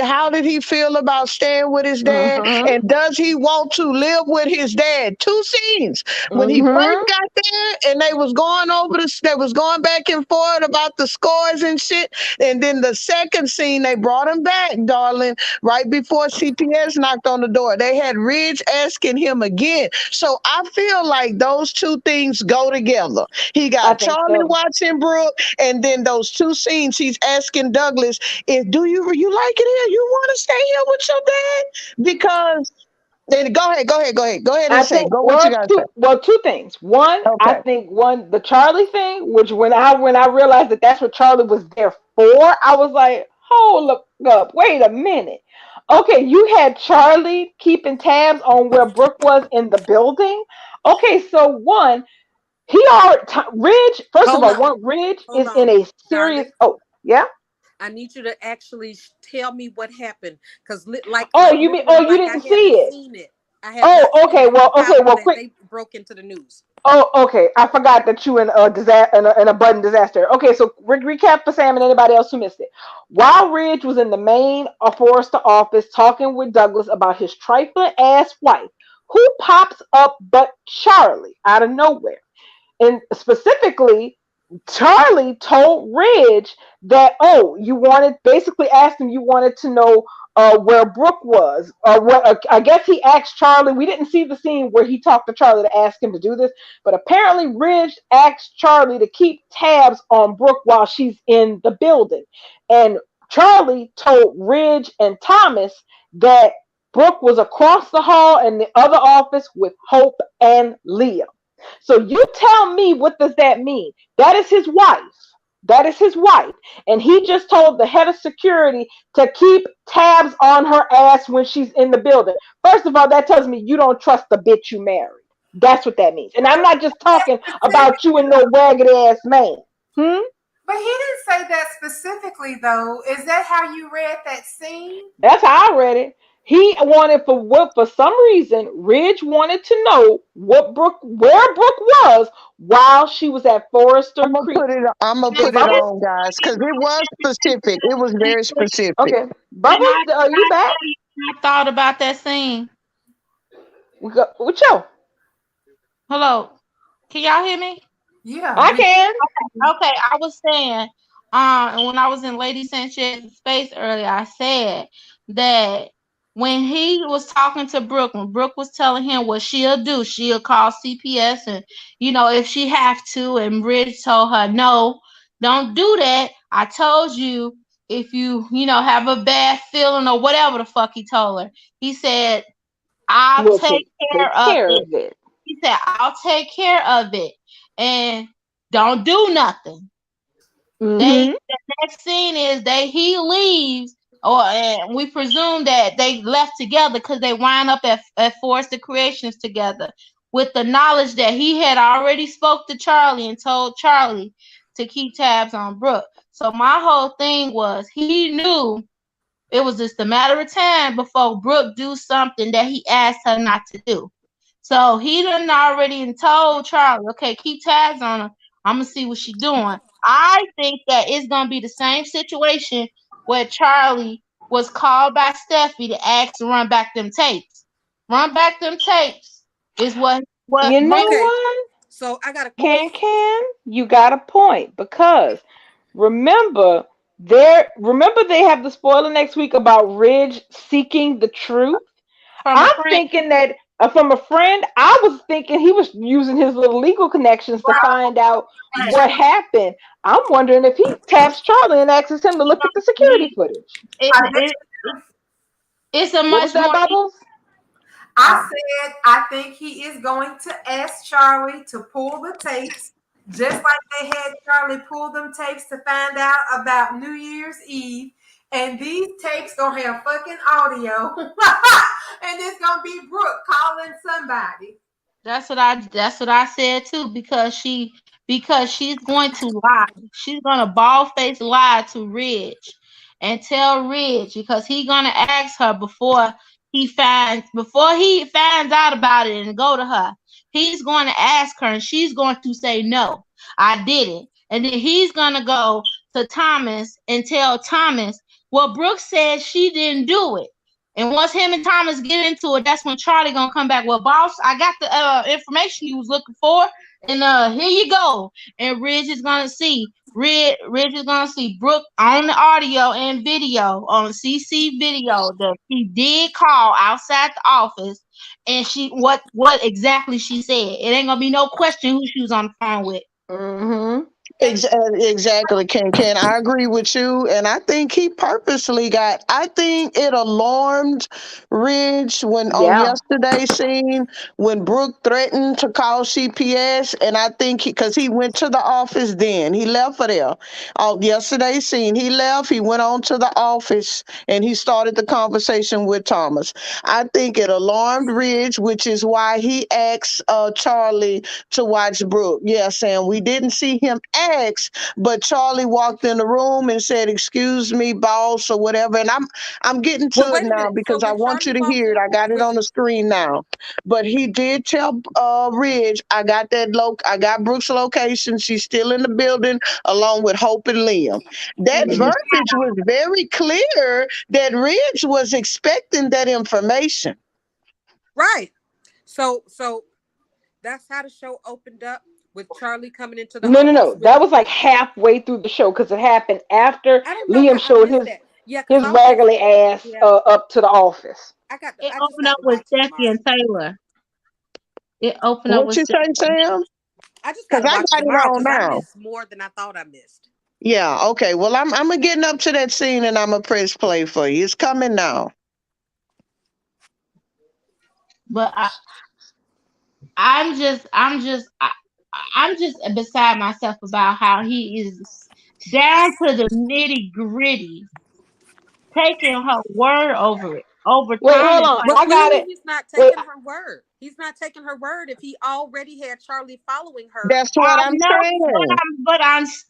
how did he feel about staying with his dad? Mm-hmm. And does he want to live with his dad? Two scenes. When he first Mm-hmm. got there and they was going back and forth about the scores and shit. And then the second scene, they brought him back, darling, right before CPS knocked on the door. They had Ridge asking him again. So I feel like those two things go together. He I got think Charlie so. watching Brooke, and then those two scenes he's asking Douglas, "If do you like it here? You want to stay here with your dad?" Because then go ahead and I say think go what you gotta say. two things. One, I Okay. think the Charlie thing, which when I realized that that's what Charlie was there for, I was like, hold up, wait a minute. Okay, you had Charlie keeping tabs on where Brooke was in the building. Okay, so one, Ridge. First of Hold all, on. one Ridge Hold is in on, a serious. darling. Oh yeah. I need you to actually tell me what happened, because like Oh, you mean? Oh, literally, you like I didn't haven't see it. seen it. I have not Oh, seen okay. it Well, since okay. Well, that quick. they broke into the news. Oh, okay. I forgot that you in a disaster in a budding disaster. Okay, so recap for Sam and anybody else who missed it. While Ridge was in the main Forrester office talking with Douglas about his trifling ass wife, who pops up but Charlie out of nowhere, and specifically Charlie told Ridge that, oh, you wanted, basically asked him, you wanted to know where Brooke was. What I guess he asked Charlie. We didn't see the scene where he talked to Charlie to ask him to do this, but apparently Ridge asked Charlie to keep tabs on Brooke while she's in the building. And Charlie told Ridge and Thomas that Brooke was across the hall in the other office with Hope and Leah. So you tell me, what does that mean? That is his wife. That is his wife. And he just told the head of security to keep tabs on her ass when she's in the building. First of all, that tells me you don't trust the bitch you married. That's what that means. And I'm not just talking about you and no ragged ass man. But he didn't say that specifically, though. Is that how you read that scene? That's how I read it. He wanted, for some reason, Ridge wanted to know where Brooke was while she was at Forester Creek. I'm gonna put it on, guys, because it was specific. It was very specific. Okay, Bubbles, are you back? I thought about that scene. What you? Hello, can y'all hear me? Yeah, I can. Okay, I was saying, when I was in Lady Sanchez's space earlier, I said that when he was talking to Brooke, when Brooke was telling him what she'll do, she'll call CPS, and if she have to, and Ridge told her, no, don't do that. I told you, if you have a bad feeling or whatever the fuck he told her. He said, I'll take care of it. He said, I'll take care of it. And don't do nothing. The next scene is he leaves, and we presume that they left together because they wind up at Forrester Creations together, with the knowledge that he had already spoke to Charlie and told Charlie to keep tabs on Brooke. So my whole thing was, he knew it was just a matter of time before Brooke do something that he asked her not to do. So he done already told Charlie, okay, keep tabs on her. I'm going to see what she's doing. I think that it's going to be the same situation where Charlie was called by Steffi to ask to run back them tapes. Run back them tapes is what you know okay. what? So I got a you got a point, because remember they have the spoiler next week about Ridge seeking the truth. I'm thinking that from a friend, I was thinking he was using his little legal connections to find out what happened. I'm wondering if he taps Charlie and asks him to look at the security footage. It's a much more. Bubbles? I said I think he is going to ask Charlie to pull the tapes, just like they had Charlie pull them tapes to find out about New Year's Eve. And these tapes gonna have fucking audio, and it's gonna be Brooke calling somebody. That's what I said too, because she's going to lie. She's gonna bald face lie to Ridge and tell Ridge, because he's gonna ask her before he finds out about it and go to her. He's going to ask her, and she's going to say no, I didn't. And then he's gonna go to Thomas and tell Thomas, well, Brooke said she didn't do it. And once him and Thomas get into it, that's when Charlie gonna come back. Well, boss, I got the information you was looking for, and here you go. And Ridge is gonna see Brooke on the audio and video, on CC video, that she did call outside the office, and she what exactly she said. It ain't gonna be no question who she was on the phone with. Exactly, Ken. I agree with you, and I think he purposely I think it alarmed Ridge on yesterday's scene when Brooke threatened to call CPS, and I think because he went to the office, then he left for there. On yesterday's scene, he left. He went on to the office and he started the conversation with Thomas. I think it alarmed Ridge, which is why he asked Charlie to watch Brooke. Yeah, Sam, we didn't see him asked, but Charlie walked in the room and said, "Excuse me, boss," or whatever. And I'm getting Well, to it wait a now minute. So because I when want you Charlie to walked hear in, it. I got it on the screen now. But he did tell Ridge, I got Brooke's location. She's still in the building along with Hope and Liam. That Mhm. verbiage was very clear that Ridge was expecting that information. right? So that's how the show opened up with Charlie coming into the No. office with. That was like halfway through the show because it happened after I don't know Liam how I showed missed his that. Yeah, because his I was. raggedy ass Yeah, up to the office. It I just opened got up to with watch it Steffy tomorrow. and Taylor. It opened up What with you say, Steffy. Sam? I just got Because to I watch it got it tomorrow on because I now. missed more than I thought I missed. Yeah, okay. Well, I'm getting up to that scene and I'm gonna press play for you. It's coming now. But I'm just beside myself about how he is down to the nitty gritty, taking her word over it, over Wait, hold Thomas. on. Well, I got clearly it. he's not Wait, taking her word. He's not taking her word if he already had Charlie following her. That's I what I'm know, saying.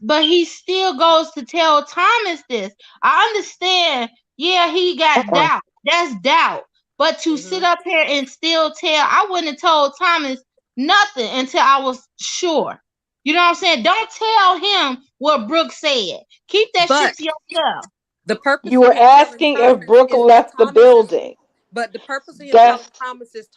but he still goes to tell Thomas this. I understand. Yeah, he got Uh-uh. doubt. That's doubt. But to sit Hmm. up here and still tell, I wouldn't have told Thomas nothing until I was sure. You know what I'm saying? Don't tell him what Brooke said. Keep that shit But to yourself. the purpose you of were him telling asking if Thomas Brooke is that left the Thomas is. building. But the purpose of him telling That's Thomas is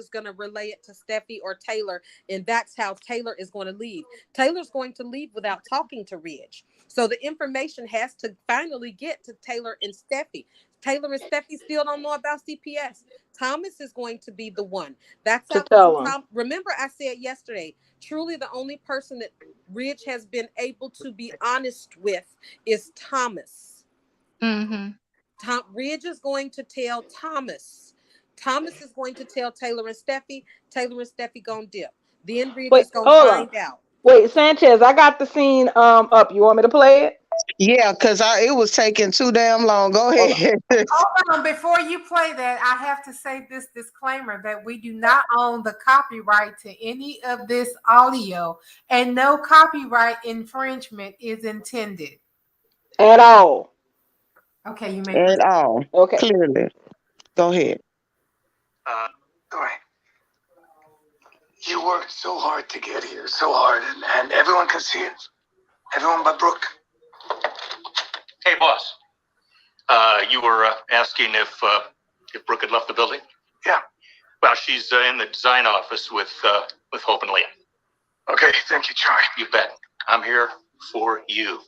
going to relay it to Steffi or Taylor, and that's how Taylor is going to leave. Taylor's going to leave without talking to Ridge. So the information has to finally get to Taylor and Steffi. Taylor and Steffi still don't know about CPS. Thomas is going to be the one. That's to how come tell him. Tom. Remember, I said yesterday, truly the only person that Ridge has been able to be honest with is Thomas. Mm-hmm. Ridge is going to tell Thomas. Thomas is going to tell Taylor and Steffi. Taylor and Steffi gonna dip. Then Ridge Wait, is gonna hold on. find out. Wait, Sanchez, I got the scene up. You want me to play it? Yeah, because it was taking too damn long. Go Hold on. ahead. Hold on, before you play that, I have to say this disclaimer that we do not own the copyright to any of this audio, and no copyright infringement is intended. At all. Okay, you may At proceed. all. Okay. Clearly. Go ahead. All right. You worked so hard to get here, so hard, and everyone can see it. Everyone but Brooke. Hey, boss. You were asking if Brooke had left the building? Yeah. Well, she's in the design office with Hope and Liam. Okay, thank you, Charlie. You bet. I'm here for you.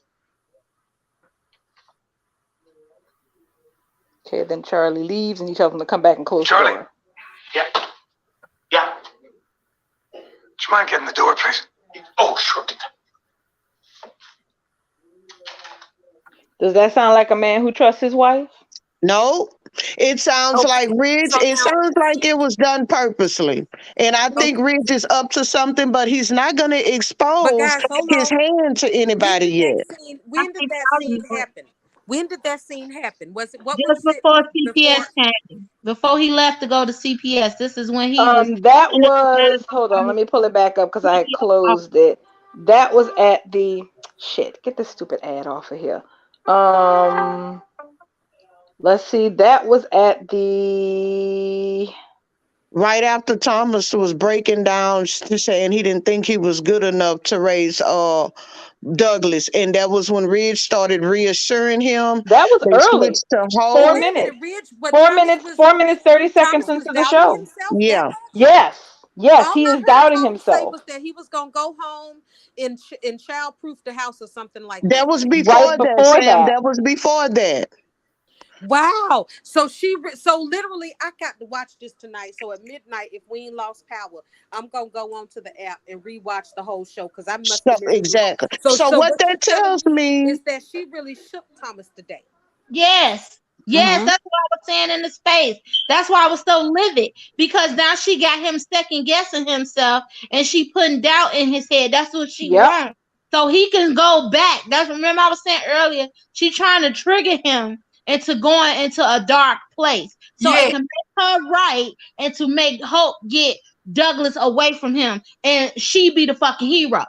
Okay, then Charlie leaves and he tells him to come back and close Charlie. the door. Yeah. Yeah. Do you mind getting the door, please? Oh, sure. Does that sound like a man who trusts his wife? No, it sounds like Ridge. So It now, sounds like it was done purposely. And I think Ridge is up to something, but he's not going to but expose guys, hold his on. hand to When anybody did that yet. scene? I When did think that Charlie scene was happen? When did that scene happen? Was it what just was it before before? CPS came. Before he left to go to CPS. This is when he was That in the was, hold on, let me pull it back up because I had closed it. That was at the shit. Get this stupid ad off of here. Let's see. That was at the Right after Thomas was breaking down, saying he didn't think he was good enough to raise Douglas. And that was when Ridge started reassuring him. that was They early. switched to But 4 Hope. wait a minutes. minute, Ridge. But 4 minutes, 4 minutes, 30 seconds Thomas was into the doubting show. himself that Yeah. much. Yes, All he I is heard doubting Thomas say himself. was that he was gonna go home and childproof the house or something like That that. was Right before that, before Sam. that. That was before that. Wow. So so literally I got to watch this tonight. So at midnight, if we ain't lost power, I'm gonna go on to the app and rewatch the whole show because I must So, have missed it. exactly. So So what what you're that telling tells me me, is that she really shook Thomas today. Yes. Yes, Mm-hmm. that's what I was saying in the space. That's why I was so livid because now she got him second guessing himself and she putting doubt in his head. That's what she Yep. wants. So he can go back. That's remember I was saying earlier, she trying to trigger him into going into a dark place. So Yeah. it can make her right and to make Hope get Douglas away from him and she be the fucking hero.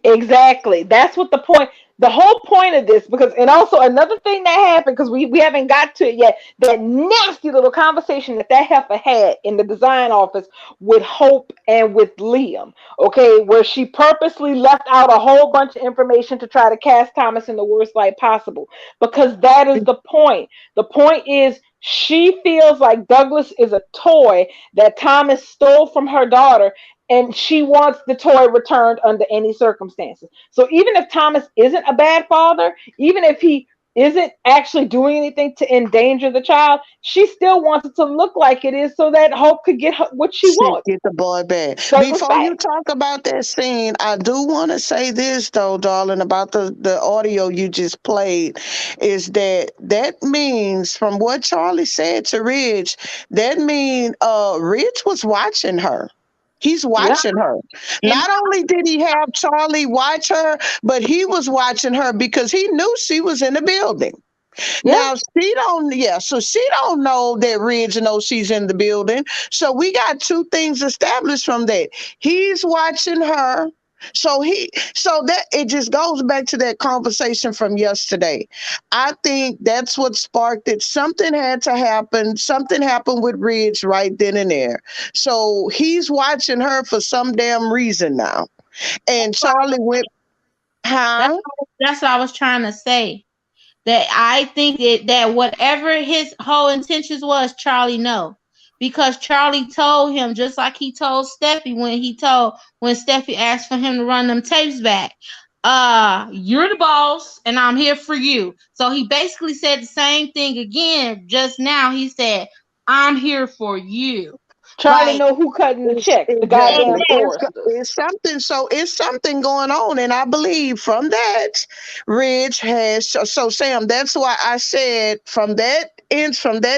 Exactly. That's what the whole point of this, because, and also another thing that happened, because we haven't got to it yet, that nasty little conversation that heifer had in the design office with Hope and with Liam, okay, where she purposely left out a whole bunch of information to try to cast Thomas in the worst light possible, because that is the point. The point is she feels like Douglas is a toy that Thomas stole from her daughter, and she wants the toy returned under any circumstances. So even if Thomas isn't a bad father, even if he isn't actually doing anything to endanger the child, she still wants it to look like it is so that Hope could get what she Shit, wants. get the boy back. Douglas Before back. you talk about that scene, I do want to say this though, darling, about the audio you just played, is that means from what Charlie said to Ridge, that means Ridge was watching her. He's Yeah. watching her. And Not only did he have Charlie watch her, but he was watching her because he knew she was in the building. Yeah. Now she don't, yeah, so she don't know that Ridge knows she's in the building. So we got two things established from that. He's watching her. So that it just goes back to that conversation from yesterday. I think that's what sparked it. Something had to happen. Something happened with Ridge right then and there. So he's watching her for some damn reason now. And Charlie went, that's huh? that's what I was trying to say. That I think that whatever his whole intentions was, Charlie know. Because Charlie told him, just like he told Steffi when Steffi asked for him to run them tapes back. You're the boss and I'm here for you. So he basically said the same thing again just now. He said, I'm here for you. Charlie Like, know who cutting the It's, checks, the exactly. goddamn It's Foresters. it's something. So it's something going on, and I believe from that, Ridge has. So Sam, that's why I said from that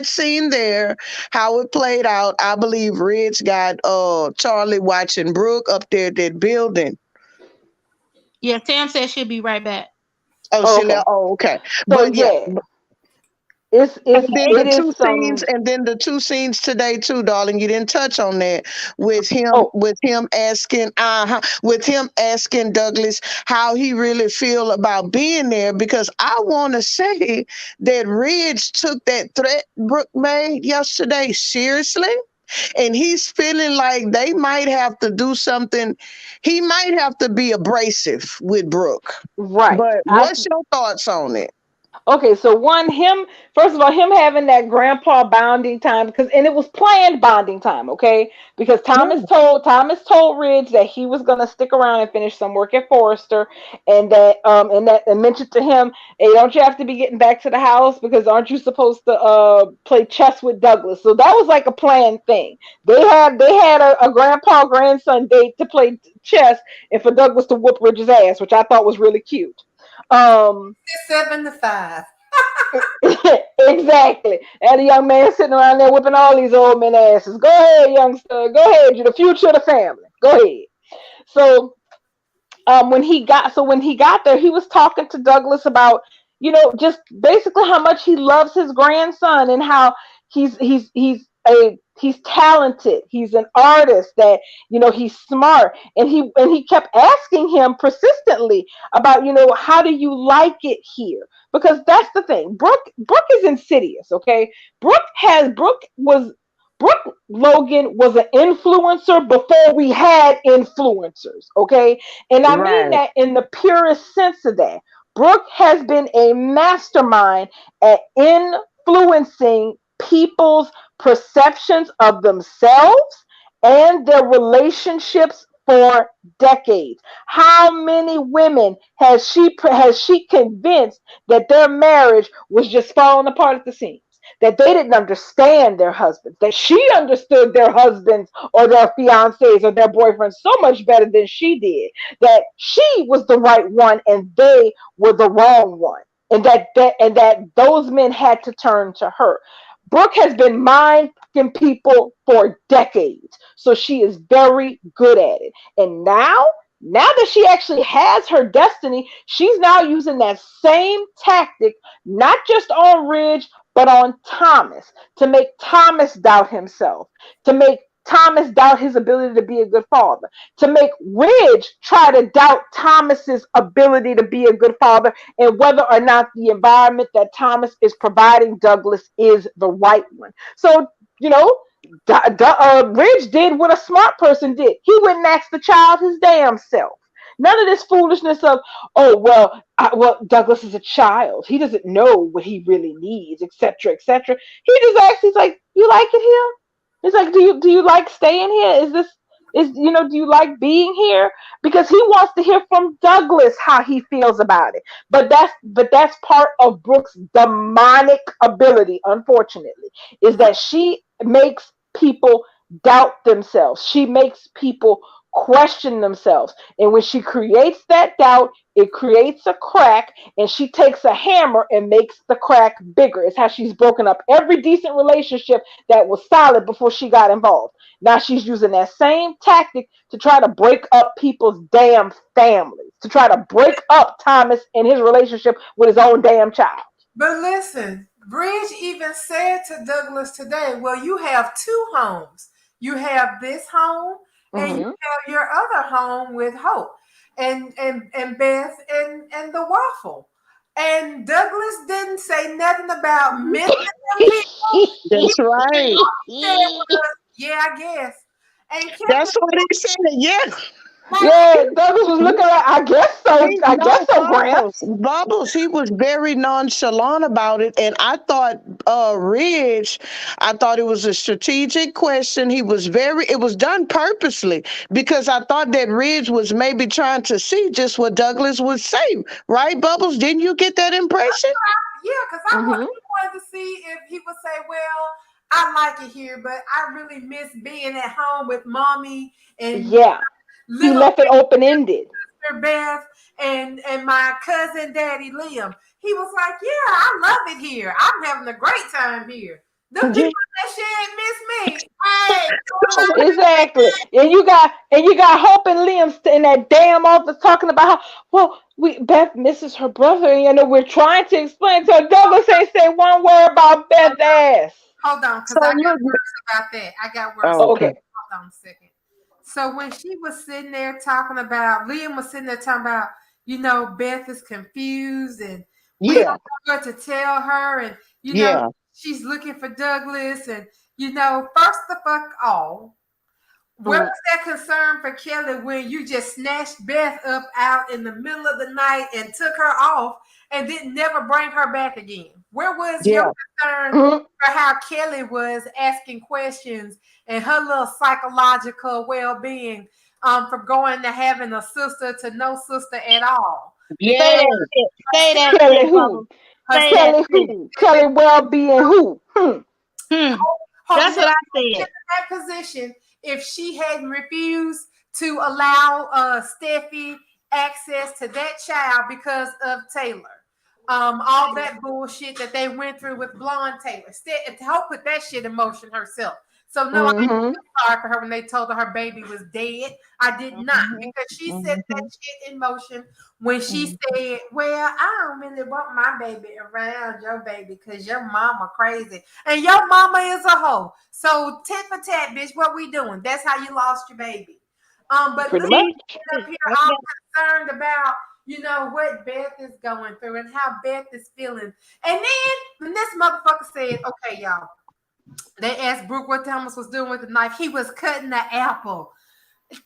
scene there, how it played out. I believe Ridge got Charlie watching Brooke up there at that building. yeah, Sam said she'll be right back. Oh, Oh, she okay. left. Oh, okay. So But yeah, yeah, it's and then it the is two scenes, some. and then the two scenes today too, darling. You didn't touch on that Oh, with him asking Douglas how he really feel about being there. Because I want to say that Ridge took that threat Brooke made yesterday seriously, and he's feeling like they might have to do something. He might have to be abrasive with Brooke. right. But what's your thoughts on it? Okay, so one, him, first of all, him having that grandpa bonding time, because, and it was planned bonding time, okay? Because Thomas told Ridge that he was gonna stick around and finish some work at Forrester, and mentioned to him, hey, don't you have to be getting back to the house, because aren't you supposed to play chess with Douglas? So that was like a planned thing. They had a grandpa grandson date to play chess, and for Douglas to whoop Ridge's ass, which I thought was really cute. Um 7 to 5. exactly. And the young man sitting around there whipping all these old men asses. Go ahead, youngster. Go ahead. You're the future of the family. Go ahead. So when he got there, he was talking to Douglas about, just basically how much he loves his grandson, and how he's talented. He's an artist, that he's smart, and he kept asking him persistently about, how do you like it here? Because that's the thing. Brooke is insidious, okay? Brooke Logan was an influencer before we had influencers, okay? And I mean Right. that in the purest sense of that. Brooke has been a mastermind at influencing people's perceptions of themselves and their relationships for decades. How many women has she convinced that their marriage was just falling apart at the seams? That they didn't understand their husbands, that she understood their husbands or their fiancés or their boyfriends so much better than she did, that she was the right one and they were the wrong one, and that those men had to turn to her. Brooke has been mind people for decades, so she is very good at it. And now that she actually has her destiny, she's now using that same tactic, not just on Ridge, but on Thomas, to make Thomas doubt himself, to make Thomas doubt his ability to be a good father, to make Ridge try to doubt Thomas's ability to be a good father, and whether or not the environment that Thomas is providing Douglas is the right one. So, you know, Ridge did what a smart person did. He went and asked the child his damn self. None of this foolishness of, oh well, well, Douglas is a child. He doesn't know what he really needs, etc., etc. He just asked. He's like, "You like it here?" He's like, "Do you like staying here? Do you like being here?" Because he wants to hear from Douglas how he feels about it. But that's part of Brooke's demonic ability, unfortunately, is that she makes people doubt themselves. She makes people question themselves. And when she creates that doubt, it creates a crack, and she takes a hammer and makes the crack bigger. It's how she's broken up every decent relationship that was solid before she got involved. Now she's using that same tactic to try to break up people's damn families, to try to break up Thomas and his relationship with his own damn child. But listen, Bridge even said to Douglas today, well, you have two homes. You have this home and you Mm-hmm. have your other home with Hope and Beth and the waffle. And Douglas didn't say nothing about missing them people. He That's right. said was, yeah, I guess. And Kelly, That's what he said. Yeah. like, Yeah, Douglas was looking like, I guess so. He, I no, guess so, Gramps. Bubbles, he was very nonchalant about it. And I thought, Ridge, I thought it was a strategic question. It was done purposely because I thought that Ridge was maybe trying to see just what Douglas would say. Right, Bubbles? Didn't you get that impression? yeah, because I Mm-hmm. wanted to see if he would say, well, I like it here, but I really miss being at home with mommy and Yeah, he little left it open ended. sister Beth and my cousin Daddy Liam. He was like, yeah, I love it here. I'm having a great time here. The people Yeah. that shit miss me. Hey, Exactly. And you got Hope and Liam in that damn office talking about how, well, Beth misses her brother, and we're trying to explain to her. Douglas ain't say one word about Beth's ass. hold on, because So I got look. words about that. I got words Oh, about okay. Okay. that. Hold on a second. So when she was sitting there talking about, Liam was sitting there talking about, Beth is confused and we don't Yeah. know what to tell her. And, Yeah. she's looking for Douglas. And, first the fuck all, where Mm. was that concern for Kelly when you just snatched Beth up out in the middle of the night and took her off and didn't never bring her back again? Where was your Yeah. concern Mhm. for how Kelly was asking questions and her little psychological well-being from going to having a sister to no sister at all? Say Yeah. that shit. Say that Kelly shit, who? Bubbles. Her Say that Kelly shit. who? Kelly well-being who? Hmm. Hmm. That's Hope what I said. that position if she hadn't refused to allow Steffi access to that child because of Taylor. All that bullshit that they went through with blonde Taylor. Hope put that shit in motion herself. So no, I didn't Mm-hmm. feel sorry for her when they told her baby was dead. I did not Mhm. because she set that Mhm. shit in motion when she said, "Well, I don't really want my baby around your baby because your mama crazy and your mama is a hoe. So tit for tat, bitch. What we doing? That's how you lost your baby." But Pretty look much. up here all concerned about what Beth is going through and how Beth is feeling. And then when this motherfucker said, "Okay, y'all," they asked Brooke what Thomas was doing with the knife. He was cutting the apple.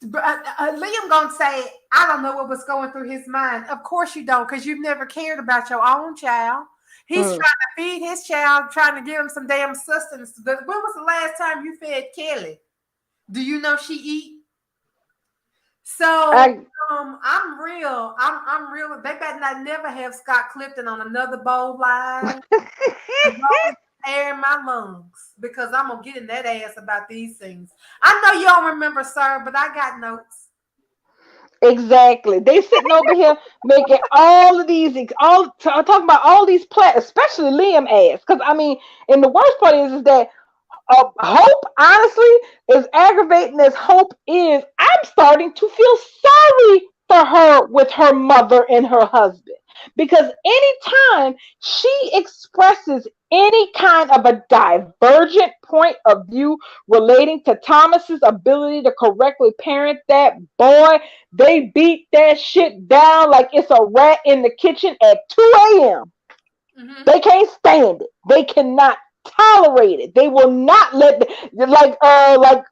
Liam gonna say, "I don't know what was going through his mind." Of course you don't, because you've never cared about your own child. He's trying Mm. to feed his child, trying to give him some damn sustenance. But when was the last time you fed Kelly? Do you know she eat? So I I'm real. I'm real. They better not never have Scott Clifton on another bowl line. As long as it's air in my lungs, because I'm gonna get in that ass about these things. I know you don't remember, sir, but I got notes. Exactly. They sitting over here making all of these, talking about all these plans, especially Liam ass. Because I mean, and the worst part is that Hope, honestly, as aggravating as Hope is, I'm starting to feel sorry for her with her mother and her husband. because anytime she expresses any kind of a divergent point of view relating to Thomas's ability to correctly parent that boy, they beat that shit down like it's a rat in the kitchen at 2 a.m. Mm-hmm. They can't stand it. They cannot tolerate it. They will not let like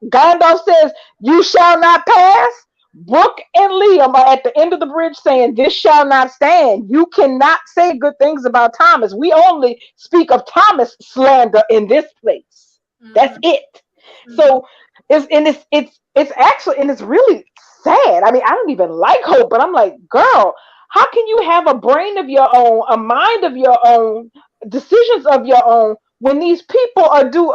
Gandalf says, "You shall not pass." Brooke and Liam are at the end of the bridge saying, "This shall not stand. You cannot say good things about Thomas. We only speak of Thomas slander in this place. That's Mm-hmm. it." Mm-hmm. So it's actually, and it's really sad. I mean, I don't even like Hope, but I'm like, girl, how can you have a brain of your own, a mind of your own, decisions of your own when these people are doing,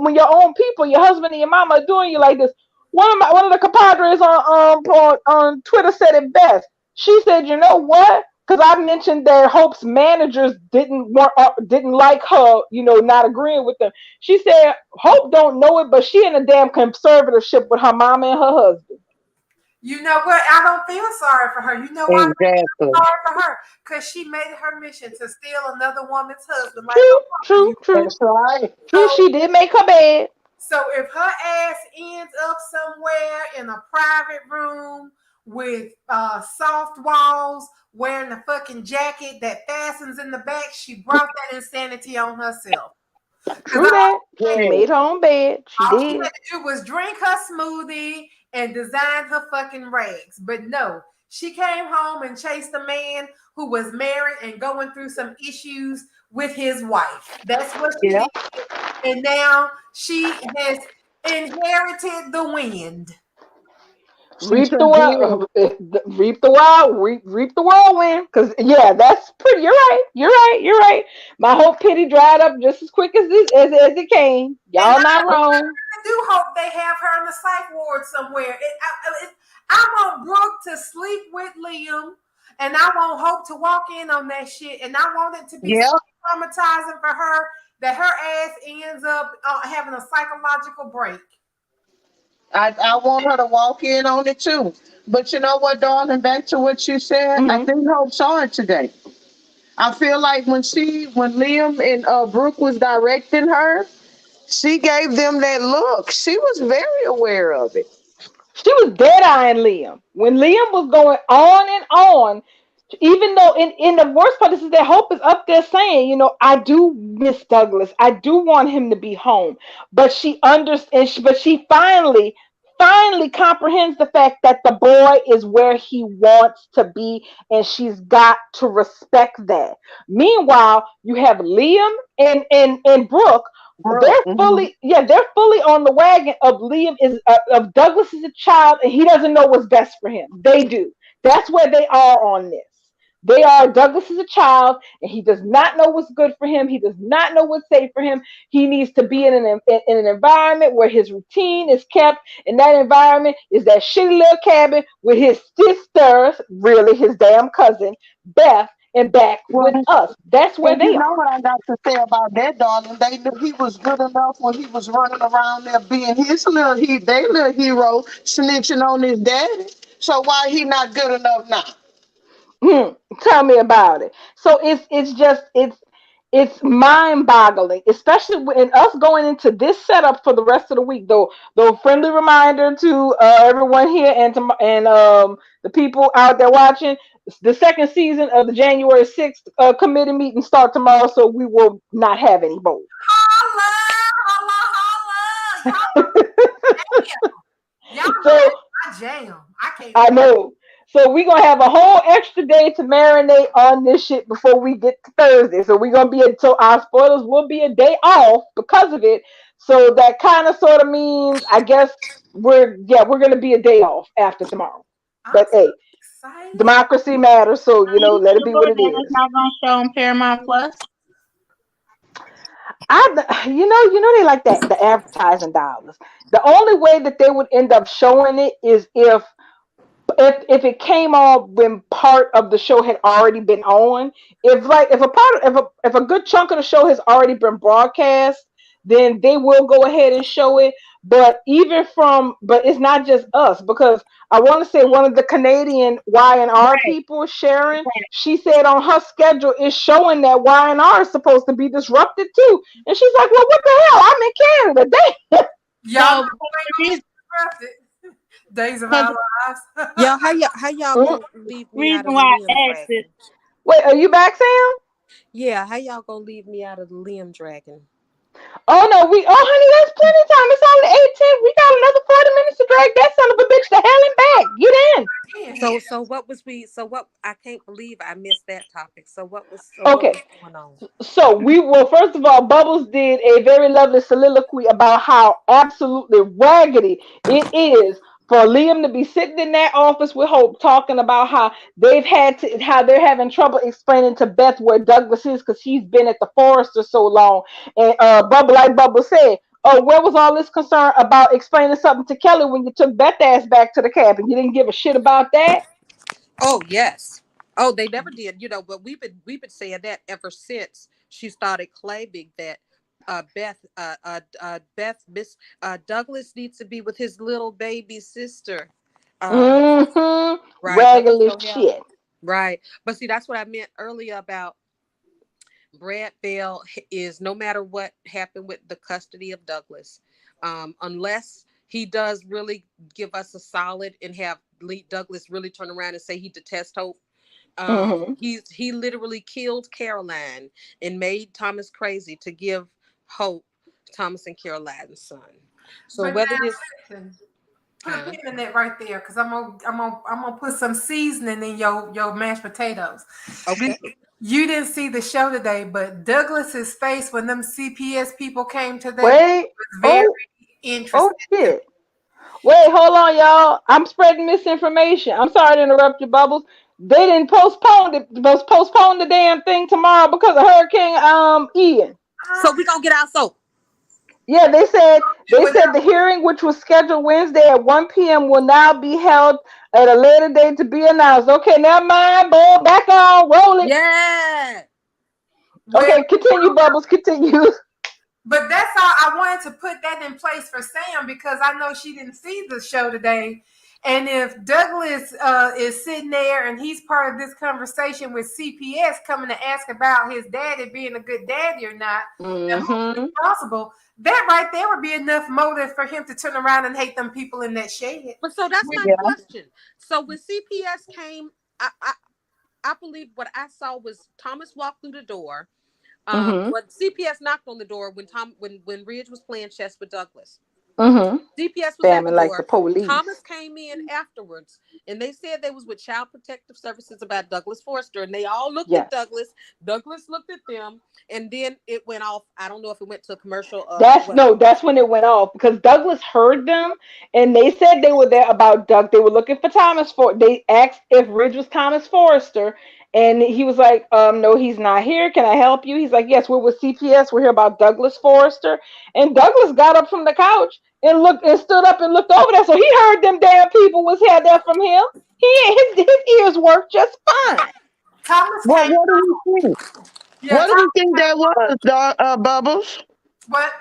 when your own people, your husband and your mama are doing you like this? One of the compadres on Twitter said it best. She said, "You know what? Because I mentioned that Hope's managers didn't like her, not agreeing with them. She said Hope don't know it, but she in a damn conservatorship with her mama and her husband." You know what? I don't feel sorry for her. You know why I don't feel Exactly. sorry for her? Because she made it her mission to steal another woman's husband like True, her mama true, used. true, That's right. true. So, She did make her bed. so if her ass ends up somewhere in a private room with soft walls, wearing a fucking jacket that fastens in the back, she brought that insanity on herself. Because True that. She Yeah. made her own bed. She all she did. had to do was drink her smoothie and design her fucking rags. But no, she came home and chased a man who was married and going through some issues with his wife. That's what she Yeah. did. And now she has inherited the wind. She Reap sure the did. wild, reap the whirlwind. Cause yeah, that's pretty. You're right. You're right. You're right. My whole pity dried up just as quick as it came. And Y'all not wrong. I do hope they have her in the psych ward somewhere. I want Brooke to sleep with Liam, and I want Hope to walk in on that shit, and I want it to be so Yeah. traumatizing for her that her ass ends up having a psychological break. I want her to walk in on it too. But you know what, darling? Back to what you said. I Hmm. think Hope saw it today. I feel like when Liam and Brooke was directing her, she gave them that look. She was very aware of it. She was dead eyeing Liam when Liam was going on and on. Even though in the worst part is that Hope is up there saying, I do miss Douglas. I do want him to be home. But she understands, but she finally comprehends the fact that the boy is where he wants to be, and she's got to respect that. Meanwhile, you have Liam and Brooke. Brooke. They're fully on the wagon of Liam is of Douglas is a child and he doesn't know what's best for him. They do. That's where they are on this. They are Douglas is a child and he does not know what's good for him. He does not know what's safe for him. He needs to be in an environment where his routine is kept. And that environment is that shitty little cabin with his sister, really his damn cousin, Beth, and back with Well, us. That's where and you they are. know what I got to say about that, darling? They knew he was good enough when he was running around there being their little hero, snitching on his daddy. So why he not good enough now? Tell me about it. So it's mind boggling, especially in us going into this setup for the rest of the week. Though friendly reminder to everyone here and the people out there watching. The second season of the January 6th committee meeting start tomorrow, so we will not have any votes. Holla, holla, holla. Y'all know So that's my jam. I can't I wait. know. So we're gonna have a whole extra day to marinate on this shit before we get to Thursday. So we're gonna be so our spoilers will be a day off because of it. So that kind of sort of means I guess we're gonna be a day off after tomorrow. I'm But so hey, excited. democracy matters, so Are you let it be sure what it that it's is. not gonna show on Paramount Plus? They like that the advertising dollars. The only way that they would end up showing it is if it came on when part of the show had already been on. If a good chunk of the show has already been broadcast, then they will go ahead and show it. But but it's not just us, because I want to say one of the Canadian Y&R people, Sharon, she said on her schedule is showing that Y&R is supposed to be disrupted too. And she's like, well, what the hell? I'm in Canada. Y'all So interrupted. Days of Cause our lives. y'all, how y'all Mm. gonna leave me out Reason of the why limb I asked it. dragging? Wait, are you back, Sam? Yeah, how y'all gonna leave me out of the limb dragging? Oh no, honey, that's plenty of time. It's only 8:10. We got another 40 minutes to drag that son of a bitch to hell and back. Get in. So what I can't believe I missed that topic. What Okay. was going on? So first of all, Bubbles did a very lovely soliloquy about how absolutely raggedy it is for Liam to be sitting in that office with Hope talking about how they're having trouble explaining to Beth where Douglas is because he's been at the Forester so long. And Bubble said, oh, where was all this concern about explaining something to Kelly when you took Beth ass back to the cabin? You didn't give a shit about that? Oh yes. Oh, they never did, but we've been saying that ever since she started claiming that Beth Miss Douglas needs to be with his little baby sister. Uh Mm-hmm. right. Douglas Raggedy don't have shit. right. But see, that's what I meant earlier about Brad Bell is no matter what happened with the custody of Douglas, unless he does really give us a solid and have Douglas really turn around and say he detests Hope. Mm-hmm. He literally killed Caroline and made Thomas crazy to give Hope Thomas and Caroline's son. So But whether this, now listen, put a huh? pin in that right there, because I'm gonna put some seasoning in your mashed potatoes. Okay, You didn't see the show today, but Douglas's face when them CPS people came to that Wait. was very Oh, oh interesting. shit. Wait, hold on, y'all. I'm spreading misinformation. I'm sorry to interrupt you, Bubbles. They didn't postpone the damn thing tomorrow because of Hurricane Ian. so we gonna get our soap. Yeah, they Without, said the hearing, which was scheduled Wednesday at 1 p.m., will now be held at a later date to be announced. Okay, never mind, boy. Back on, roll it. Yeah. well, Okay, continue, Bubbles. Continue. but that's all I wanted to put that in place for Sam because I know she didn't see the show today. And if Douglas is sitting there and he's part of this conversation with CPS coming to ask about his daddy being a good daddy or not, and who's Mm-hmm. responsible, that right there would be enough motive for him to turn around and hate them people in that shed. But so that's my Yeah. question. So when CPS came, I believe what I saw was Thomas walked through the door. Mm-hmm. But CPS knocked on the door when Ridge was playing chess with Douglas. Mm-hmm. CPS was at the Spamming like the door. police. Thomas came in afterwards, and they said they was with Child Protective Services about Douglas Forster, and they all looked at Yes. Douglas. Douglas looked at them, and then it went off. I don't know if it went to a commercial or That's what. no, that's when it went off because Douglas heard them and they said they were there about Doug. They were looking for They asked if Ridge was Thomas Forrester, and he was like, no, he's not here. Can I help you? He's like, yes, we're with CPS. We're here about Douglas Forrester. And Douglas got up from the couch and looked and stood up and looked over there. So he heard them damn people was had that from him. His ears worked just fine. Thomas Well, came. what do we think? Yeah, What do we Thomas think that was, Bubbles? what?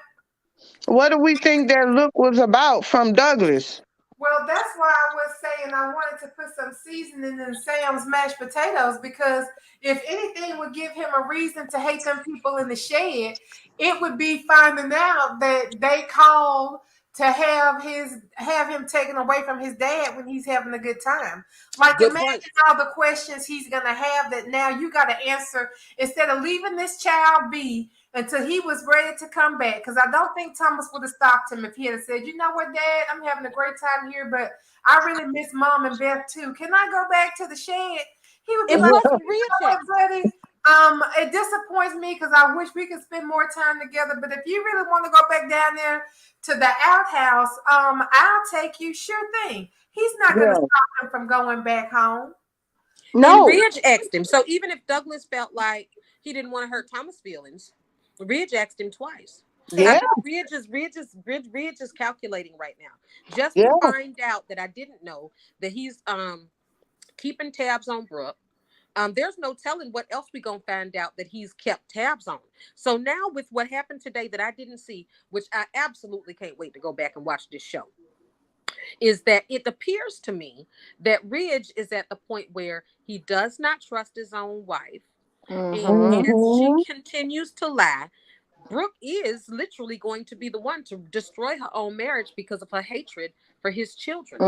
What do we think that look was about from Douglas? Well, that's why I was saying I wanted to put some seasoning in Sam's mashed potatoes because if anything would give him a reason to hate them people in the shed, it would be finding out that they called to have him taken away from his dad when he's having a good time. Like Good imagine point. all the questions he's gonna have that now you got to answer instead of leaving this child be until he was ready to come back. Because I don't think Thomas would have stopped him if he had said, "You know what, Dad, I'm having a great time here, but I really miss Mom and Beth too. Can I go back to the shed?" He would be And like, plus, "You Ridge know what, asked. buddy? It disappoints me because I wish we could spend more time together. But if you really want to go back down there to the outhouse, I'll take you. Sure thing. He's not going to Yeah. stop him from going back home." And No. Ridge asked him. So even if Douglas felt like he didn't want to hurt Thomas' feelings, Ridge asked him twice. I Yeah. think Ridge is calculating right now just Yeah. to find out that I didn't know that he's keeping tabs on Brooke. There's no telling what else we're gonna find out that he's kept tabs on. So now with what happened today that I didn't see, which I absolutely can't wait to go back and watch this show, is that it appears to me that Ridge is at the point where he does not trust his own wife. And Mm-hmm. as she Mm-hmm. continues to lie, Brooke is literally going to be the one to destroy her own marriage because of her hatred for his children.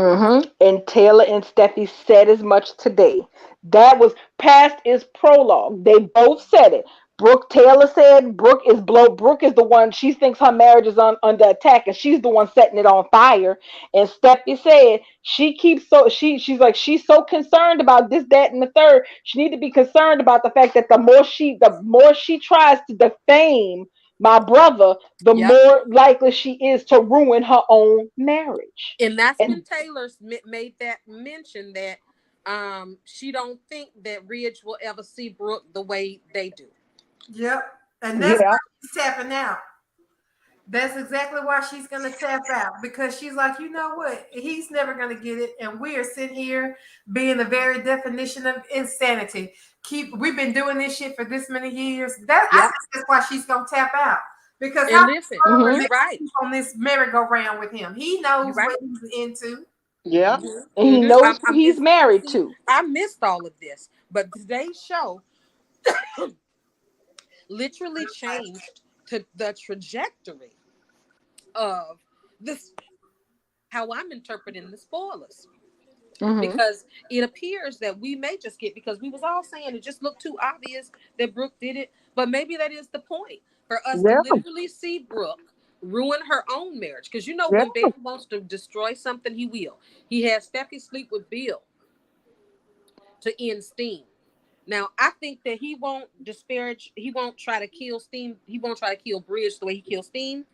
And Taylor and Steffi said as much today. That was past is prologue. They both said it. Brooke Taylor said Brooke is the one, she thinks her marriage is under attack and she's the one setting it on fire. And Steffi said she keeps so she's like she's so concerned about this, that, and the third. She need to be concerned about the fact that the more she tries to defame my brother, the Yep. more likely she is to ruin her own marriage. And that's when And Taylor made that mention that she don't think that Ridge will ever see Brooke the way they do. Yep. And that's Yeah. why she's tapping out. That's exactly why she's going to tap out because she's like, you know what? He's never going to get it. And we are sitting here being the very definition of insanity. We've been doing this shit for this many years. I Yep. think that's why she's going to tap out because And how listen, Mhm. you're right. on this merry-go-round with him? He You're knows right. what he's into. Yeah. And he knows who he's It's, married see, to. I missed all of this, but today's show literally changed to the trajectory of this, how I'm interpreting the spoilers. Mhm. Because it appears that we may just get, because we was all saying it just looked too obvious that Brooke did it, but maybe that is the point for us to Yeah. literally see Brooke ruin her own marriage. Because you know Yeah. when Ben wants to destroy something, he will. He has Steffi sleep with Bill to end steam. Now, I think that he won't disparage, he won't try to kill Steam, he won't try to kill Bridge the way he kills Steam,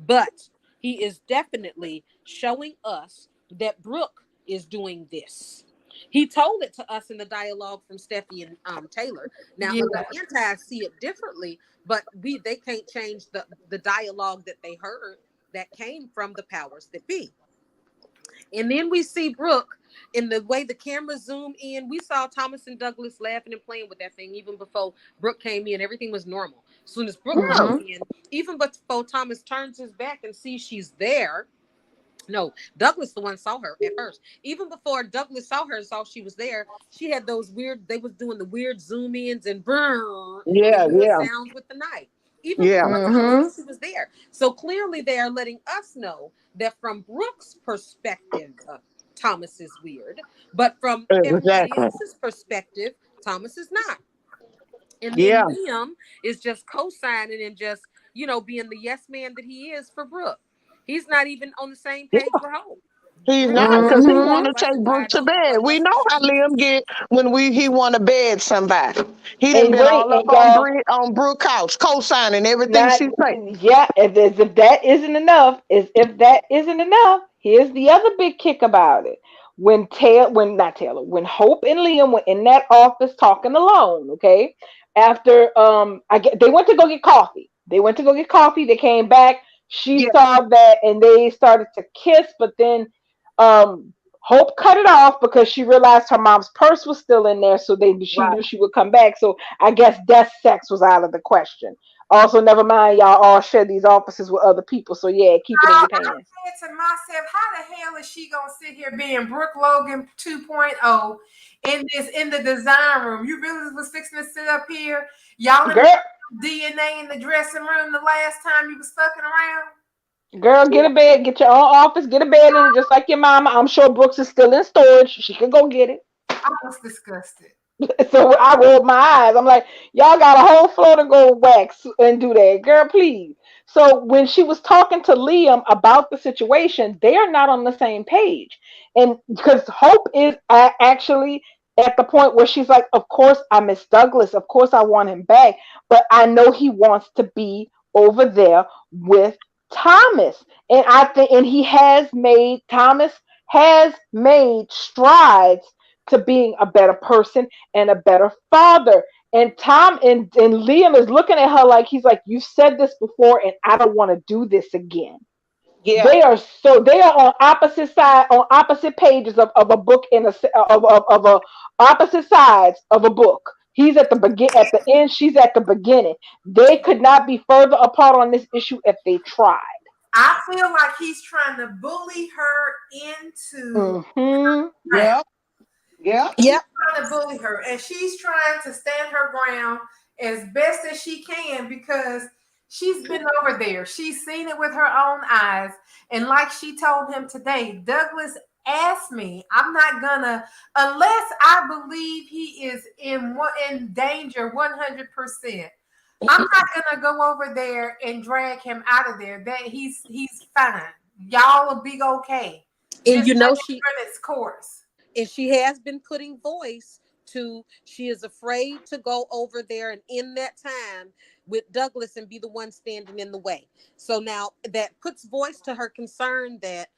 but he is definitely showing us that Brooke is doing this. He told it to us in the dialogue from Steffi and Taylor. Now, Yeah. the antis see it differently, but they can't change the dialogue that they heard that came from the powers that be. And then we see Brooke in the way the camera zoomed in. We saw Thomas and Douglas laughing and playing with that thing even before Brooke came in. Everything was normal. As soon as Brooke Yeah. comes Mhm. in, even before Thomas turns his back and sees she's there. No, Douglas the one saw her at first. Even before Douglas saw her and saw she was there, she had those weird, they was doing the weird zoom ins and brrr, the Yeah. weird Yeah. sounds with the knife. Even Yeah. before Thomas knew Mhm. she was there. So clearly they are letting us know that from Brooke's perspective, Thomas is weird. But from everybody Exactly. else's perspective, Thomas is not. And Yeah. then Liam is just co-signing and just, being the yes man that he is for Brooke. He's not even on the same page with Hope. He's Brooke not told because him he that Mhm. want Hope to take wasn't Brooke wide to open bed. for We lust know for how streets. Liam get when he want to bed somebody. He done And been wait, all up and on y'all, Brooke couch, co-signing everything not she say. yeah. If that isn't enough, here's the other big kick about it. When Hope and Liam were in that office talking alone, okay. After they went to go get coffee. They went to go get coffee. They came back. She Yeah. saw that, and they started to kiss. But then, Hope cut it off because she realized her mom's purse was still in there. So she Right. knew she would come back. So I guess death sex was out of the question. Also, never mind, y'all all share these offices with other people. So yeah, keep it in your I pants. said to myself, how the hell is she gonna sit here being Brooke Logan 2.0 in the design room? You really was fixing to sit up here, y'all in Girl, DNA in the dressing room the last time you was fucking around? girl, get a bed, get your own office, get a bed in it, just like your mama. I'm sure Brooks is still in storage. She can go get it. I was disgusted. So I rolled my eyes. I'm like, y'all got a whole floor to go wax and do that, girl, please. So when she was talking to Liam about the situation, they are not on the same page, and because Hope is actually at the point where she's like, of course I miss Douglas, of course I want him back, but I know he wants to be over there with Thomas, and I think, and he has made Thomas has made strides to being a better person and a better father. And Liam is looking at her like he's like, you said this before, and I don't want to do this again. Yeah. They are on opposite pages of a book of a opposite sides of a book. He's at the end, she's at the beginning. They could not be further apart on this issue if they tried. I feel like he's trying to bully her into Hmm. ground. Yeah. Yeah. He's Yep. trying to bully her, and she's trying to stand her ground as best as she can because she's been over there. She's seen it with her own eyes. And like she told him today, Douglas asked me, I'm not gonna, unless I believe he is in danger 100%. I'm not gonna go over there and drag him out of there. That he's fine. Y'all will be okay. And Just you let know it run its course. she has been putting voice to, she is afraid to go over there and in that time with Douglas and be the one standing in the way. So now that puts voice to her concern that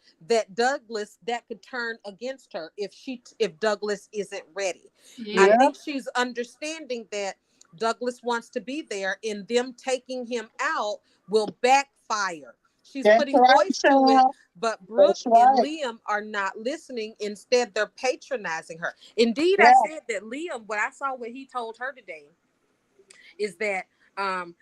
Douglas, that could turn against her if Douglas isn't ready. I Yeah. Yeah. think she's understanding that Douglas wants to be there and them taking him out will backfire. She's That's putting right, voice to it, Sam. but Brooke That's and right. Liam are not listening. Instead, they're patronizing her. Indeed, I Yeah. said that Liam, what I saw what he told her today is that um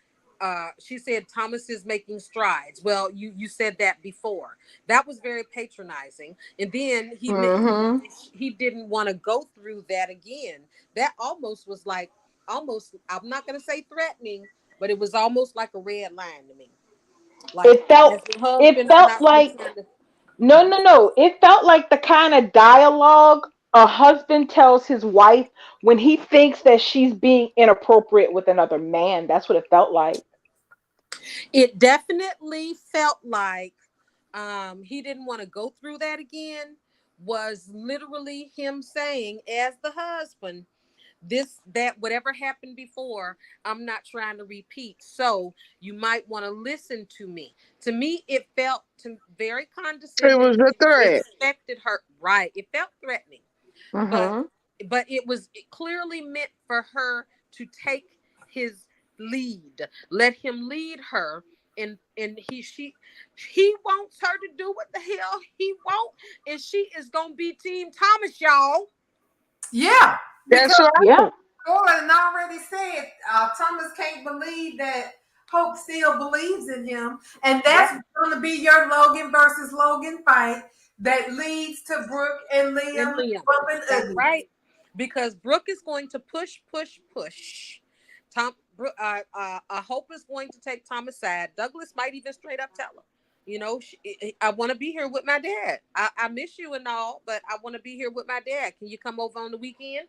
she said Thomas is making strides. Well, you said that before. That was very patronizing. And then Hmm. he didn't want to go through that again. That almost was like, almost, I'm not going to say threatening, but it was almost like a red line to me. Like, It felt as the it husband, I'm felt not going to like try to. no. It felt like the kind of dialogue a husband tells his wife when he thinks that she's being inappropriate with another man. That's what it felt like. It definitely felt like he didn't want to go through that again. Was literally him saying, as the husband, this, that, whatever happened before, I'm not trying to repeat. So you might want to listen to me. To me, it felt very It condescending. was a He threat. expected her, right? It felt threatening, but Hmm. it clearly meant for her to take his lead, let him lead her, and he wants her to do what the hell he wants, and she is gonna be Team Thomas, y'all. Yeah, because That's right. Yeah. Gordon already said Thomas can't believe that Hope still believes in him, and that's Yep, going to be your Logan versus Logan fight that leads to Brooke and and Liam Liam. bumping That's uglies. right, because Brooke is going to push. Hope is going to take Thomas' side. Douglas might even straight up tell her, I want to be here with my dad. I miss you and all, but I want to be here with my dad. Can you come over on the weekend?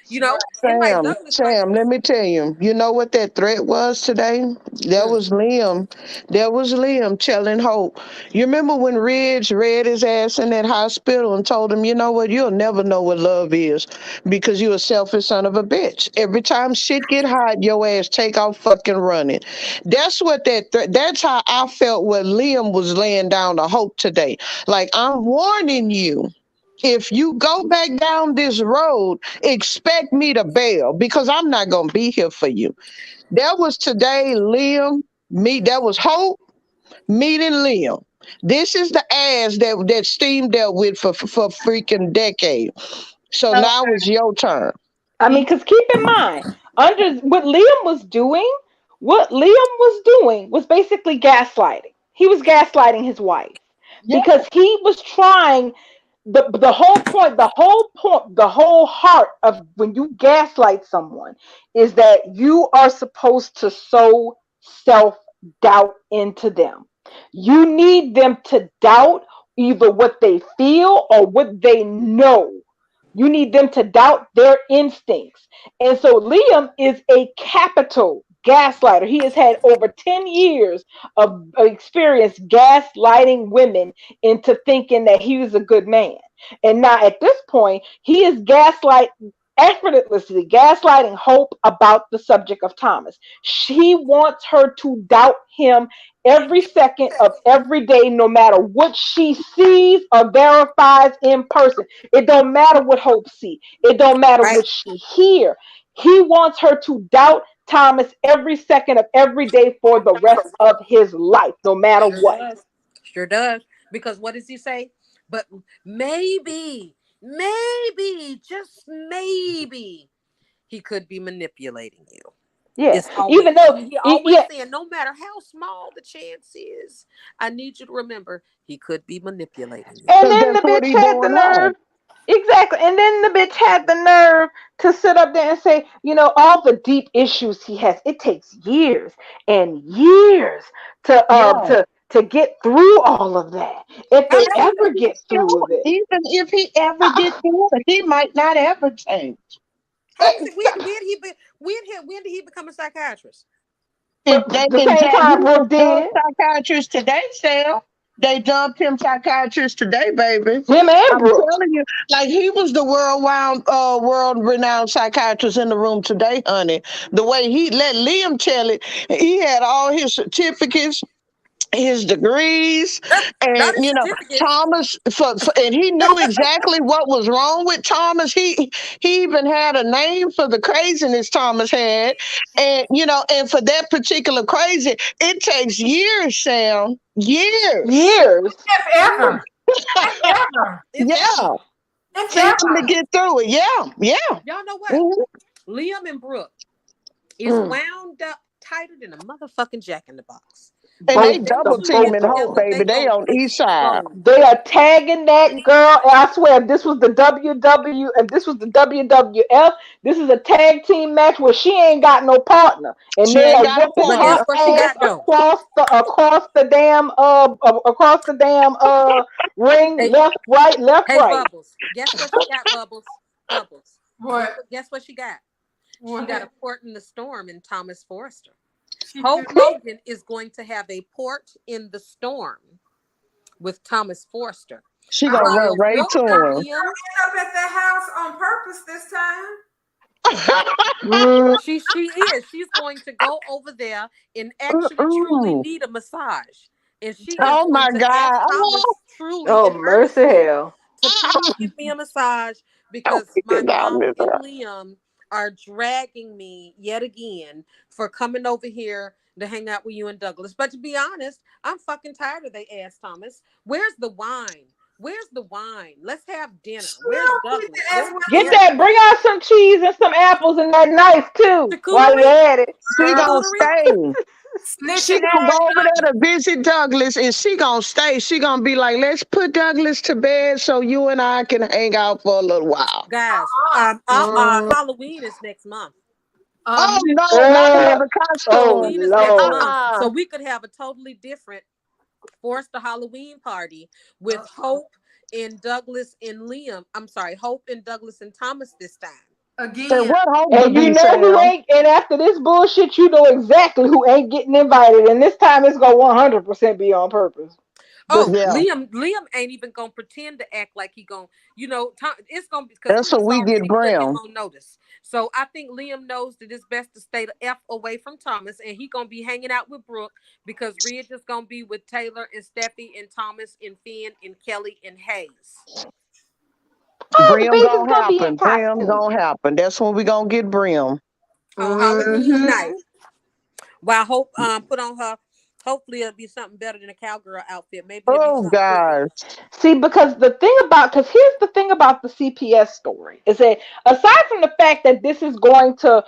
You know, Sam, Douglas might Sam, let me tell you, you know what that threat was today? That mm, was Liam. That was Liam telling Hope. You remember when Ridge read his ass in that hospital and told him, you know what, you'll never know what love is because you a selfish son of a bitch. Every time shit get hot, your ass take off fucking running. That's what that's how I felt when Liam was laying down to Hope today. Like, I'm warning you. If you go back down this road, expect me to bail because I'm not gonna be here for you. That was today, Liam. That was Hope meeting Liam. This is the ass that Steam dealt with for freaking decade. So now it's your turn. I mean, because keep in mind, under what Liam was doing was basically gaslighting. He was gaslighting his wife Yeah, because he was trying the whole heart of when you gaslight someone is that you are supposed to sow self doubt into them. You need them to doubt either what they feel or what they know. You need them to doubt their instincts. And so Liam is a capital gaslighter. He has had over 10 years of experience gaslighting women into thinking that he was a good man. And now at this point, he is effortlessly gaslighting Hope about the subject of Thomas. She wants her to doubt him every second of every day, no matter what she sees or verifies in person. It don't matter what Hope see. It don't matter right. what she hear. He wants her to doubt Thomas every second of every day for the rest of his life, no matter Sure what. does. Sure does. Because what does he say? But just maybe, he could be manipulating you. Yeah, It's always even though, he always yeah, saying, no matter how small the chance is, I need you to remember he could be manipulating you. and Because then that's the what bitch he had the doing now. nerve. Exactly. And then the bitch had the nerve to sit up there and say, all the deep issues he has, it takes years and years to Yeah. get through all of that. If I they And don't. ever get through sure, of it. even if he ever get through it, he might not ever change. How is it? When did he become a psychiatrist? If they The can same tag, he time was Brooke dubbed did. psychiatrist today, Sam. They dubbed him psychiatrist today, baby. Him and I'm Brooke. telling you, like he was the world renowned psychiatrist in the room today, honey. The way he let Liam tell it, he had all his certificates, his degrees, Not and his certificates. Thomas and he knew exactly what was wrong with Thomas. He even had a name for the craziness Thomas had, and and for that particular crazy, it takes years, Sam, years. Years. If ever, if ever, If ever. Yeah, if for him to ever. get through it. Yeah, yeah. Y'all know what? Mhm. Liam and Brooke is Mm. wound up tighter than a motherfucking Jack in the Box. And And they Both the double eventually both teaming get of Hope, them. together, baby. they They gonna on east side. explode. They are tagging that girl. And I swear, if this was the WW, if this was the WWF, this is a tag team match where she ain't got no partner, and She they ain't are got a whooping But her guess partner. what she ass got though? across the damn ring, Hey, left, hey, right. Bubbles. Guess what she got, Bubbles? Bubbles. What? Guess what she got? She got What? a port in the storm in Thomas Forrester. She Hope do. Logan is going to have a port in the storm with Thomas Forrester. She I gonna hope run While right Brooke to and him. Liam, up at that house on purpose this time. Mm, she is. She's going to go over there and actually truly Mm-mm. need a massage. And she is Oh going my to ask God. Oh, Thomas truly oh and mercy, earnestly hell. to please give me a massage don't because pick my it down mom this and way. Liam are dragging me yet again for coming over here to hang out with you and Douglas. But to be honest, I'm fucking tired of they ass, Thomas. Where's the wine? Where's the wine? Let's have dinner. Where's Still need Douglas? to ask Where's where Get the Jerry? that. Bring out some cheese and some apples and that knife too, while you Charcuterie? at it. She gonna Charcuterie? stay. She snitching gonna go ass over Johnny. there to visit Douglas, and she gonna stay. She gonna be like, "Let's put Douglas to bed so you and I can hang out for a little while." Guys, Mm, Halloween is next month. Oh Um, no, not uh, another oh costume. Halloween is next Lord. month. Uh-uh. So we could have a totally different forced the Halloween party with Hope and Douglas and Liam. I'm sorry, Hope and Douglas and Thomas this time. And again. what hope to And you be, know who Sam? ain't, and after this bullshit, you know exactly who ain't getting invited. And this time it's gonna 100% be on purpose. The Oh, Yeah, Liam ain't even gonna pretend to act like he gonna, it's gonna be because that's he what has we get, already put him Brim. on notice. So I think Liam knows that it's best to stay the F away from Thomas, and he gonna be hanging out with Brooke because Ridge is gonna be with Taylor and Steffi and Thomas and Finn and Kelly and Hayes. oh, the Brim baby's gonna gonna be in happen. Brim costume. gonna happen. That's when we gonna get Brim. On Halloween Hmm. night, while Hope put on her. Hopefully, it'll be something better than a cowgirl outfit. Maybe it'll be Oh something different. gosh. See, because because here's the thing about the CPS story is that aside from the fact that this is going to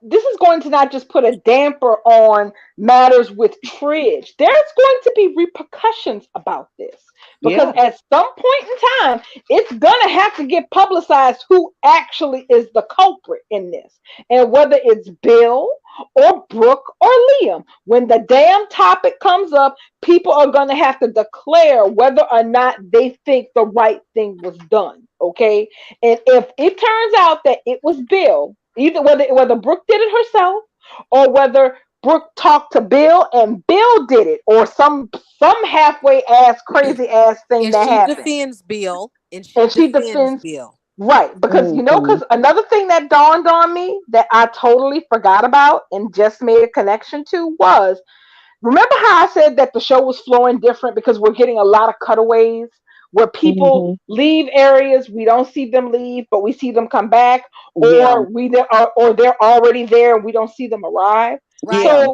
this is going to not just put a damper on matters with Tridge, there's going to be repercussions about this. Because Yeah. at some point in time, it's gonna have to get publicized who actually is the culprit in this. And whether it's Bill or Brooke or Liam, when the damn topic comes up, people are going to have to declare whether or not they think the right thing was done. Okay. And if it turns out that it was Bill, either whether Brooke did it herself or whether Brooke talked to Bill and Bill did it, or some halfway ass crazy ass thing And that she happened, defends Bill. And she and she defends defends. Bill. Right, because Mhm. because another thing that dawned on me that I totally forgot about and just made a connection to was, remember how I said that the show was flowing different because we're getting a lot of cutaways where people Mhm. leave areas, we don't see them leave, but we see them come back, Yeah. or or they're already there and we don't see them arrive. Right. Yeah.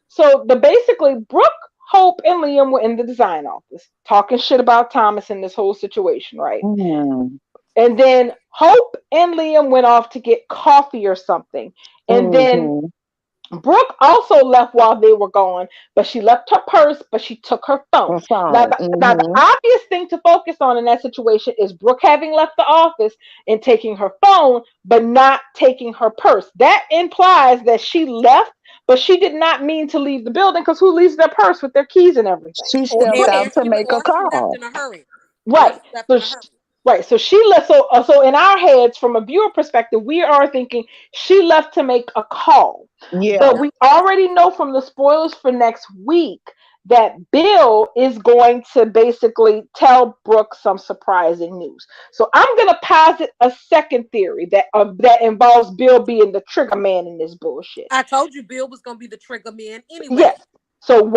So the basically Brooke Hope and Liam were in the design office talking shit about Thomas and this whole situation, right? Mm-hmm. And then Hope and Liam went off to get coffee or something. And then Mm-hmm. Brooke also left while they were gone, but she left her purse, but she took her phone. The Now, phone. the Mm-hmm. obvious thing to focus on in that situation is Brooke having left the office and taking her phone, but not taking her purse. That implies that she left, but she did not mean to leave the building because who leaves their purse with their keys and everything? She stepped out to make a She left call. in a hurry. Or Right. she left So in a hurry. right. So she left. So in our heads, from a viewer perspective, we are thinking she left to make a call. Yeah. But we already know from the spoilers for next week that Bill is going to basically tell Brooke some surprising news. So I'm going to posit a second theory that involves Bill being the trigger man in this bullshit. I told you Bill was going to be the trigger man Yeah. anyway. So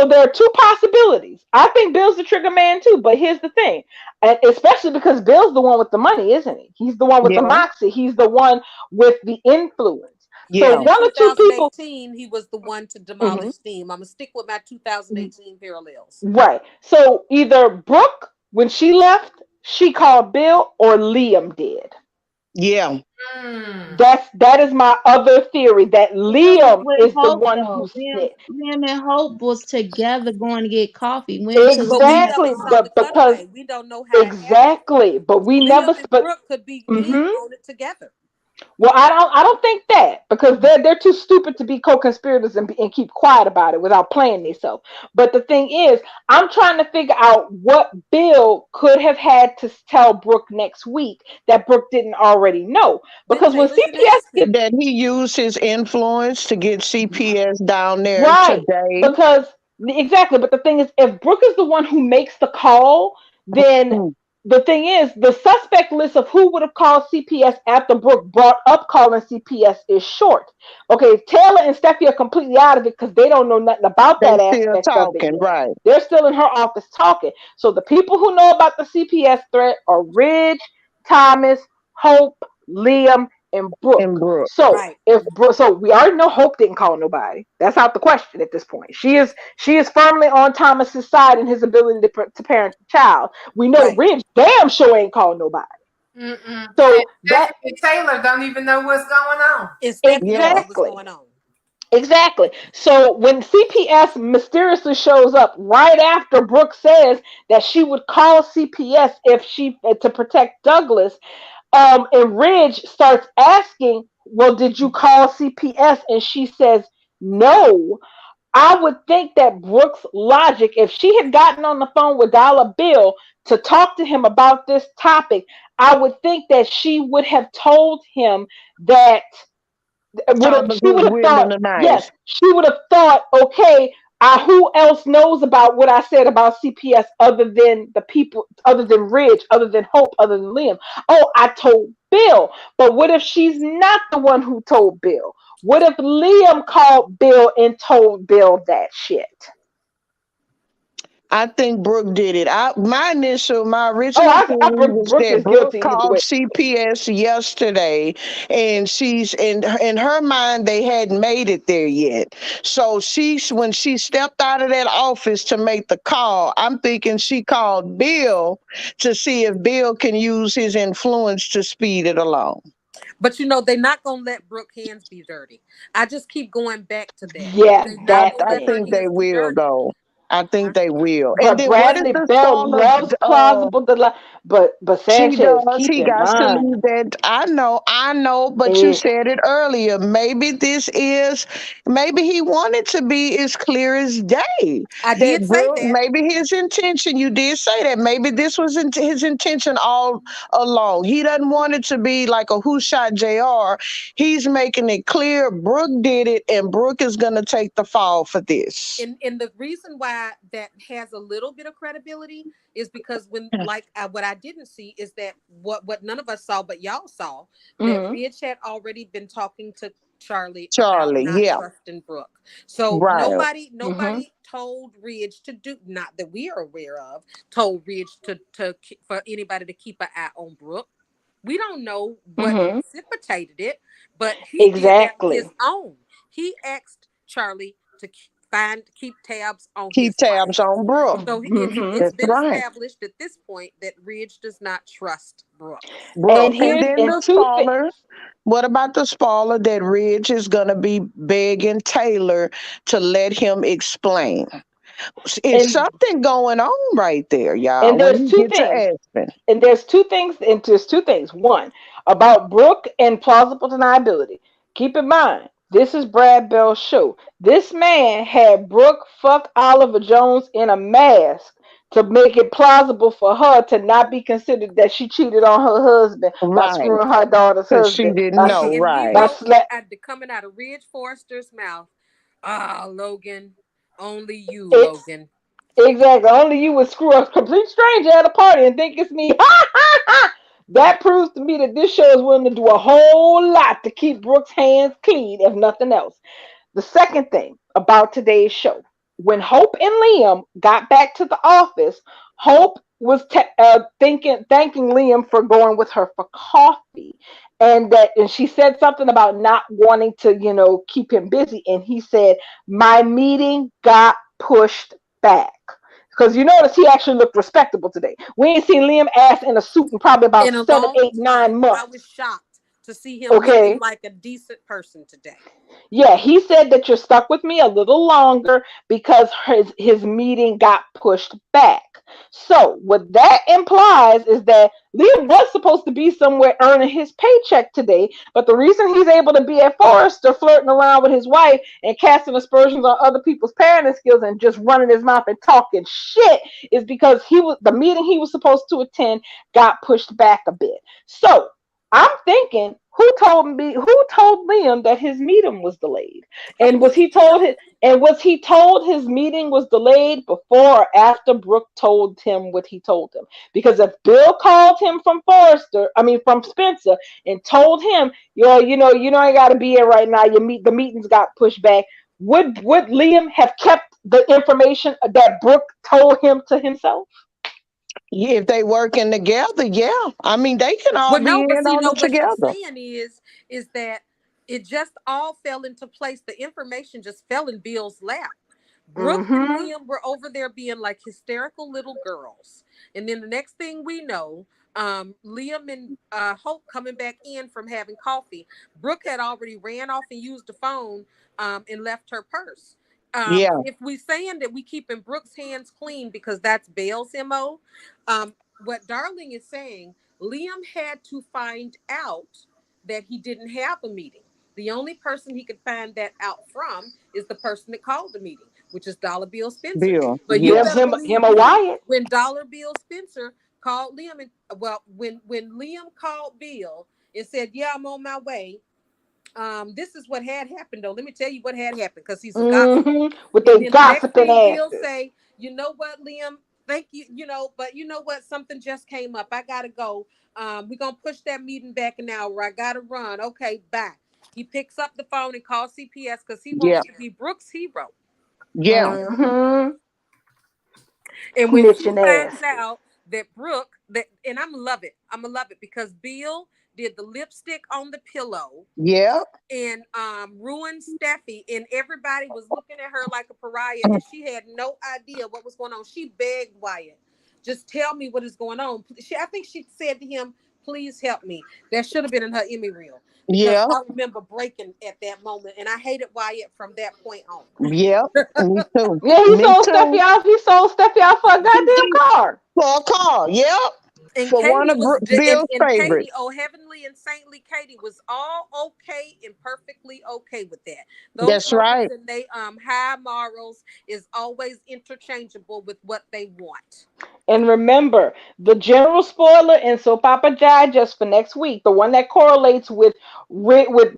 there are two possibilities. I think Bill's the trigger man too, but here's the thing, and especially because Bill's the one with the money, isn't he? He's the one with the Yeah. moxie. He's the one with the influence. So And Yeah. in one or two people, 2018, he was the one to Mhm. demolish Steam. I'm going to stick with my 2018 parallels. Right? So either Brooke, when she left, she called Bill, or Liam did. Yeah. Mm. That is my other theory, that Bill was Liam with is the Hope one though. who snitched. Him and Hope was together going to get coffee. When to But we Liam's never Exactly, saw house. the because cutaway. We don't know how it happened. exactly, but we never. Liam and But Brooke could be in mhm. on it together. Well, I don't think that, because they're too stupid to be co-conspirators and keep quiet about it without playing themselves. But the thing is, I'm trying to figure out what Bill could have had to tell Brooke next week that Brooke didn't already know. Then Because when Taylor should CPS ask him. gets That he used his influence to get CPS down there right, today. because exactly. But the thing is, if Brooke is the one who makes the call, then Mm. the thing is, the suspect list of who would have called CPS after Brooke brought up calling CPS is short. Okay, Taylor and Steffi are completely out of it because they don't know nothing about They that still aspect of it talking, yet. right? They're still in her office talking. So the people who know about the CPS threat are Ridge, Thomas, Hope, Liam, and And Brooke. Brooke. So Right. so we already know Hope didn't call nobody. That's out the question at this point. She is firmly on Thomas's side in his ability to parent the child. We know Right. Ridge damn sure ain't called nobody. Mm-mm. And So that Steffy and Taylor don't even know what's going on. And Steffi Yeah. knows what's exactly. going on. Exactly. So when CPS mysteriously shows up right after Brooke says that she would call CPS if she to protect Douglas, and Ridge starts asking, "Well, did you call CPS?" And she says, "No." I would think that Brooke's logic, if she had gotten on the phone with Dollar Bill to talk to him about this topic, I would think that she would have told him that Thomas she would was have willing thought, tonight. yes, she would have thought, okay, who else knows about what I said about CPS other than the people, other than Ridge, other than Hope, other than Liam? Oh, I told Bill. But what if she's not the one who told Bill? What if Liam called Bill and told Bill that shit? I think Brooke did it. My Oh, original theory was Brooke that is Brooke guilty either called way. CPS yesterday, and she's in her mind they hadn't made it there yet. So when she stepped out of that office to make the call, I'm thinking she called Bill to see if Bill can use his influence to speed it along. But they're not gonna let Brooke hands be dirty. I just keep going back to that. Yeah, They're not that gonna I let her thing. think they hands be will dirty. though. I think they will. And But then what is Bradley the Bell song loves of plausible deli- but She Sanchez, does. keep He in got to mind, leave that. I know, but you eh, said it earlier. Maybe he wanted to be as clear as day. I That did say Brooke, that. maybe his intention, you did say that. Maybe this was his intention all along. He doesn't want it to be like a who shot JR. He's making it clear Brooke did it, and Brooke is going to take the fall for this. And the reason why that has a little bit of credibility is because what I didn't see is that what none of us saw but y'all saw, that mhm, Ridge had already been talking to Charlie about Charlie, not yeah, trusting Brooke. So right. mhm, nobody told Ridge to do, not that we are aware of, told Ridge to for anybody to keep an eye on Brooke. We don't know what mhm. precipitated it, but he did that on his Exactly. own. He asked Charlie keep tabs on Keep his wife. tabs on Brooke. So it's That's been right. established at this point that Ridge does not trust Brooke. Brooke. And And here's then and the two things. spoiler. What about the spoiler that Ridge is gonna be begging Taylor to let him explain? It's And something going on right there, y'all. and When there's you two get to things. Aspen. And there's two things. One, about Brooke and plausible deniability. Keep in mind, this is Brad Bell's show. This man had Brooke fuck Oliver Jones in a mask to make it plausible for her to not be considered that she cheated on her husband by Right. screwing her daughter's Because she husband didn't by know, And we right. by know sla- coming out of Ridge Forrester's mouth, Logan, only you, it's Logan. exactly. Only you would screw a complete stranger at a party and think it's me. Ha ha ha! That proves to me that this show is willing to do a whole lot to keep Brooke's hands clean, if nothing else. The second thing about today's show, when Hope and Liam got back to the office, Hope was thanking Liam for going with her for coffee, and she said something about not wanting to, keep him busy, and he said, "My meeting got pushed back." Because you notice he actually looked respectable today. We ain't seen Liam ass in a suit in probably about In a 7, long 8, nine time, I was months. shocked to see him looking Okay. like a decent person today. Yeah, he said that you're stuck with me a little longer because his meeting got pushed back. So what that implies is that Liam was supposed to be somewhere earning his paycheck today, but the reason he's able to be at Forrester flirting around with his wife and casting aspersions on other people's parenting skills and just running his mouth and talking shit is because the meeting he was supposed to attend got pushed back a bit. So I'm thinking, who told Liam that his meeting was delayed? Of And course, Bill. was he told his meeting was delayed before or after Brooke told him what he told him? Because if Bill called him from from Spencer and told him, yo, you ain't gotta be here right now, the meetings got pushed back, would Liam have kept the information that Brooke told him to himself? Yeah, if they working together, yeah. I mean, they can all Well, be no, in but see, on no, it what she's together. saying is that it just all fell into place. The information just fell in Bill's lap. Brooke and Mm-hmm. Liam were over there being like hysterical little girls. And then the next thing we know, Liam and Hope coming back in from having coffee. Brooke had already ran off and used the phone and left her purse. Yeah, If we saying that we keeping Brooke's hands clean because that's Bale's MO, what Darling is saying, Liam had to find out that he didn't have a meeting. The only person he could find that out from is the person that called the meeting, which is Dollar Bill Spencer. Bill. But you Yeah, Him, better him, believe him, a me, Wyatt. when Dollar Bill Spencer called Liam, when Liam called Bill and said, "Yeah, I'm on my way," this is what had happened though. Let me tell you what had happened because he's a gossip. With And their then the next gossiping thing Bill asses. say, "You know what, Liam? Thank you. But you know what? Something just came up. I gotta go. We're gonna push that meeting back an hour. I gotta run. Okay, bye." He picks up the phone and calls CPS because he yeah, wants to be Brooke's hero. yeah, Mm-hmm. And when she Snitching finds asses. out that Brooke, and I'm gonna love it because Bill did the lipstick on the pillow yeah. and ruined Steffi, and everybody was looking at her like a pariah, and she had no idea what was going on. She begged Wyatt, "Just tell me what is going on." I think she said to him, "Please help me." That should have been in her Emmy reel because Yeah, I remember breaking at that moment, and I hated Wyatt from that point on. yeah. Me too. Yeah, he Me sold Steffi too. out. He sold Steffi out for a He goddamn did. car. For a car, yep. And For one Katie of was, Bill's and favorites. Katie, oh heavenly and saintly Katie was all okay and perfectly okay with that. Those That's mothers right. and they high morals is always interchangeable with what they want. And remember, the general spoiler in Soap Opera Digest for next week, the one that correlates with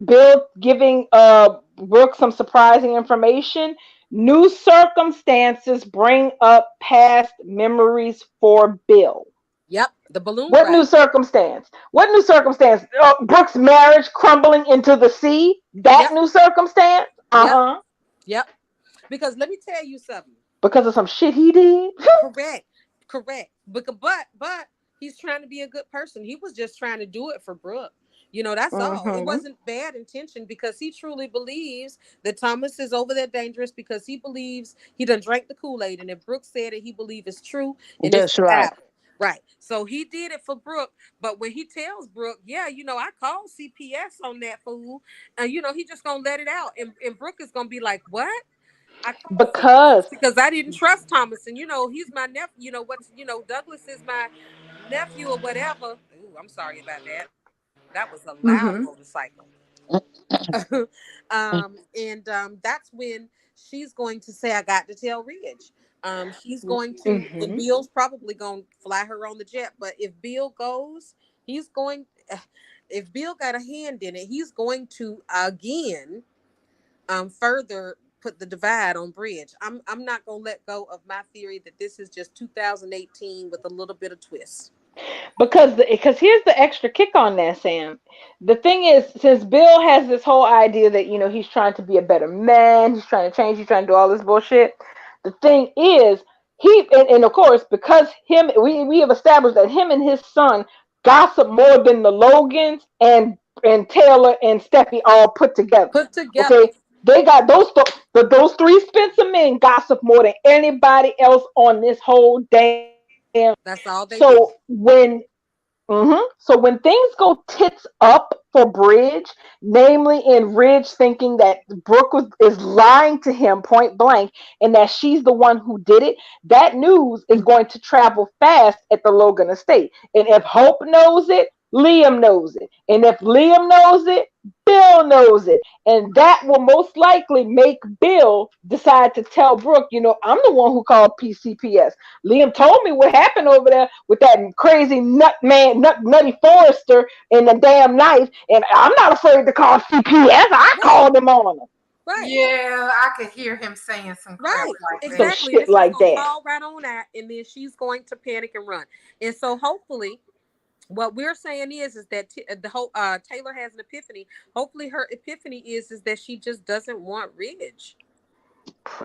Bill giving Brooke some surprising information. New circumstances bring up past memories for Bill. Yep, the balloon What new ride. circumstance? What new circumstance? Brooke's marriage crumbling into the sea. That Yep, new circumstance. Uh yep, huh. yep. Because let me tell you something. Because of some shit he did. Correct, correct. But he's trying to be a good person. He was just trying to do it for Brooke. That's all. It Mm-hmm. wasn't bad intention because he truly believes that Thomas is over there dangerous because he believes he done drank the Kool-Aid. And if Brooke said it, he believes it's true and it's That's the right. Bible. Right. So he did it for Brooke. But when he tells Brooke, yeah, I called CPS on that fool. And, he just going to let it out. And Brooke is going to be like, what? I called CPS Because because I didn't trust Thomas. And, he's my nephew. Douglas is my nephew or whatever. Ooh, I'm sorry about that. That was a loud mm-hmm. motorcycle. And that's when she's going to say, I got to tell Ridge. She's going to, and Mm-hmm. Bill's probably going to fly her on the jet. But if Bill goes, he's going, if Bill got a hand in it, he's going to again further put the divide on Bridge. I'm not going to let go of my theory that this is just 2018 with a little bit of twist. Because here's the extra kick on that, Sam. The thing is, since Bill has this whole idea that he's trying to be a better man, he's trying to change, he's trying to do all this bullshit. The thing is, and of course, because we have established that him and his son gossip more than the Logans and Taylor and Steffi all put together. Put together. Okay, they got those three Spencer men gossip more than anybody else on this whole damn. That's all they do. So so when things go tits up for Bridge, namely in Ridge thinking that Brooke is lying to him point blank and that she's the one who did it, that news is going to travel fast at the Logan estate. And if Hope knows it, Liam knows it. And if Liam knows it, Bill knows it. And that will most likely make Bill decide to tell Brooke, I'm the one who called PCPS. Liam told me what happened over there with that crazy nutty Forrester and the damn knife, and I'm not afraid to call CPS. I called them on them. Right. Yeah, I could hear him saying some crap Right. like Some that. Exactly. shit And she's like gonna that. call right on that, and then she's going to panic and run. And so hopefully, what we're saying is that the whole Taylor has an epiphany. Hopefully, her epiphany is that she just doesn't want Ridge.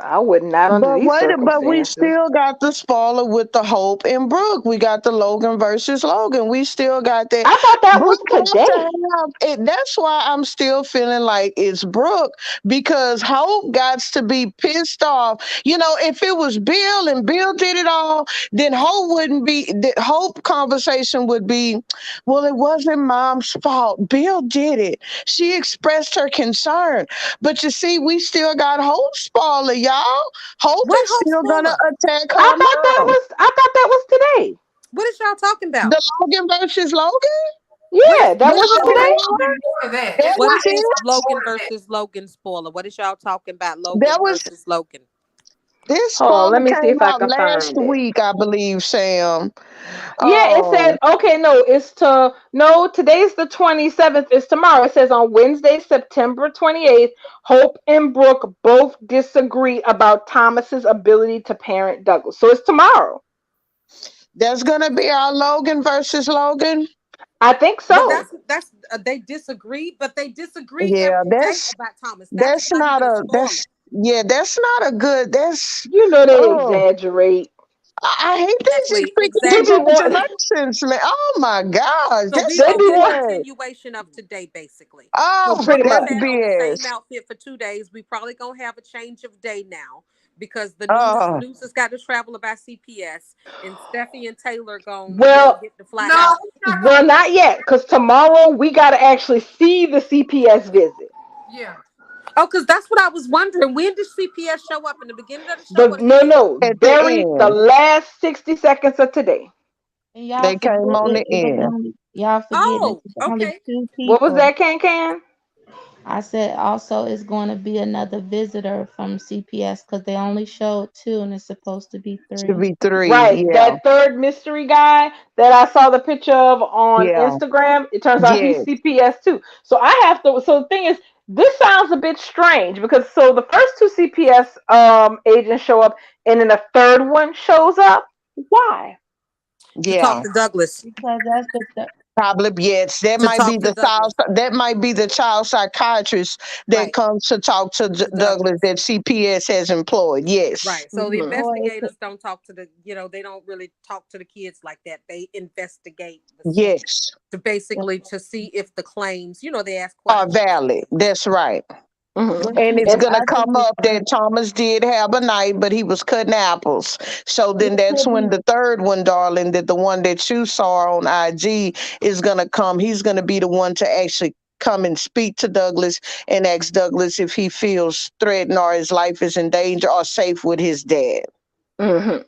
I would not under But these wait, but we circumstances. still got the spoiler with the Hope and Brooke. We got the Logan versus Logan. We still got that. I thought that was Brooke has to today. have it. That's why I'm still feeling like it's Brooke because Hope got to be pissed off. If it was Bill and Bill did it all, then Hope wouldn't be. The Hope conversation would be, well, it wasn't Mom's fault. Bill did it. She expressed her concern. But you see, we still got Hope spoiler, y'all. Hope What is Hope still gonna spoiler? attack I her thought that mom. was I thought that was today. What is y'all talking about? The Logan versus Logan? Yeah, that With wasn't the today. spoiler? For that. That What was is it? Logan More than versus Logan spoiler? What is y'all talking about? That Logan was versus Logan. this Hold on, spoiler let me see came if I out can last find it. week, I believe, Sam. Yeah, it said Oh, okay. No, today's the 27th. It's tomorrow. It says on Wednesday, September 28th, Hope and Brooke both disagree about Thomas's ability to parent Douglas. So it's tomorrow. that's gonna be our Logan versus Logan. I think But so. that's they disagree, but they disagree Yeah, every day that's about Thomas. That's that's not not even a a spoiler. that's yeah, that's not a good that's They oh exaggerate. I hate this. Just Exactly, freaking They be exactly. wanting. congratulations, man. Oh my gosh, So that's we They so gonna be get a wanting. bad. continuation of today, basically. So Oh, Pretty Brooke has that's much. had on the same BS. outfit for 2 days. We probably gonna have a change of day now because the Oh, news has got to travel about CPS, and Steffi and Taylor gonna Well, get to fly no, out. he's not gonna. well, not yet, because tomorrow we got to actually see the CPS visit. Yeah. Oh, because that's what I was wondering. When did CPS show up in the beginning of the show The or the no, end? no, at the the end. last 60 seconds of today. And y'all They forget came on the it's end. only y'all forget Oh, it's only okay. two What was people. that, Can? I said also it's going to be another visitor from CPS because they only showed two and it's supposed to be Should three. be three. Right, Yeah. that third mystery guy that I saw the picture of on Yeah. Instagram. It turns out he's Yes. CPS too. So I have to. So the thing is, this sounds a bit strange because so the first two CPS agents show up, and then the third one shows up. Why? To talk Yeah. to Douglas. Because that's the Probably yes. That to might be talk to the child. Douglas. That might be the child psychiatrist that Right. comes to talk to To Douglas Douglas. that CPS has employed. Yes. Right. So the Mm-hmm. Or if investigators don't talk to the, they don't really talk to the kids like that. They investigate the scene Yes. to basically to see if the claims, they ask Are questions. valid. That's right. Mm-hmm. which And is, it's And gonna I think come it's up that Thomas did have a knife, but he was cutting apples. So it then that's could when be the third one, darling, that the one that you saw on IG is gonna come. He's gonna be the one to actually come and speak to Douglas and ask Douglas if he feels threatened or his life is in danger or safe with his dad. mm-hmm.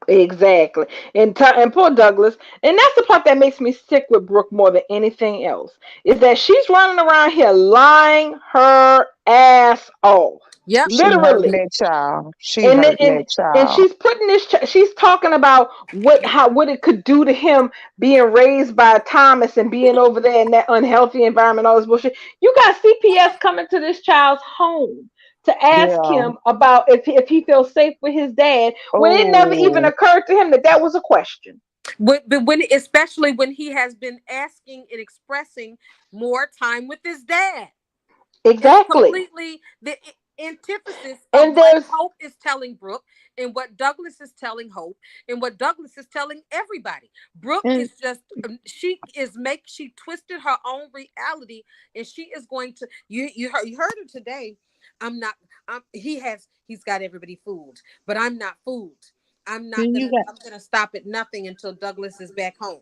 Exactly. And poor Douglas. And that's the part that makes me sick with Brooke more than anything else. Is that she's running around here lying her ass off. Yep. She hurting Literally. that child. She and then- hurting and that and child. she's putting she's talking about what it could do to him being raised by Thomas and being over there in that unhealthy environment, all this bullshit. You got CPS coming to this child's home to ask Yeah. him about if he feels safe with his dad, when it never even Oh, occurred to him that that was a question. But especially when he has been asking and expressing more time with his dad. It's Exactly. completely the antithesis of And what there's Hope is telling Brooke and what Douglas is telling Hope and what Douglas is telling everybody. Brooke and is just she twisted her own reality, and she is going to you heard her today. I'm not. He's got everybody fooled, but I'm not fooled. do you got I'm gonna stop at nothing until Douglas is back home.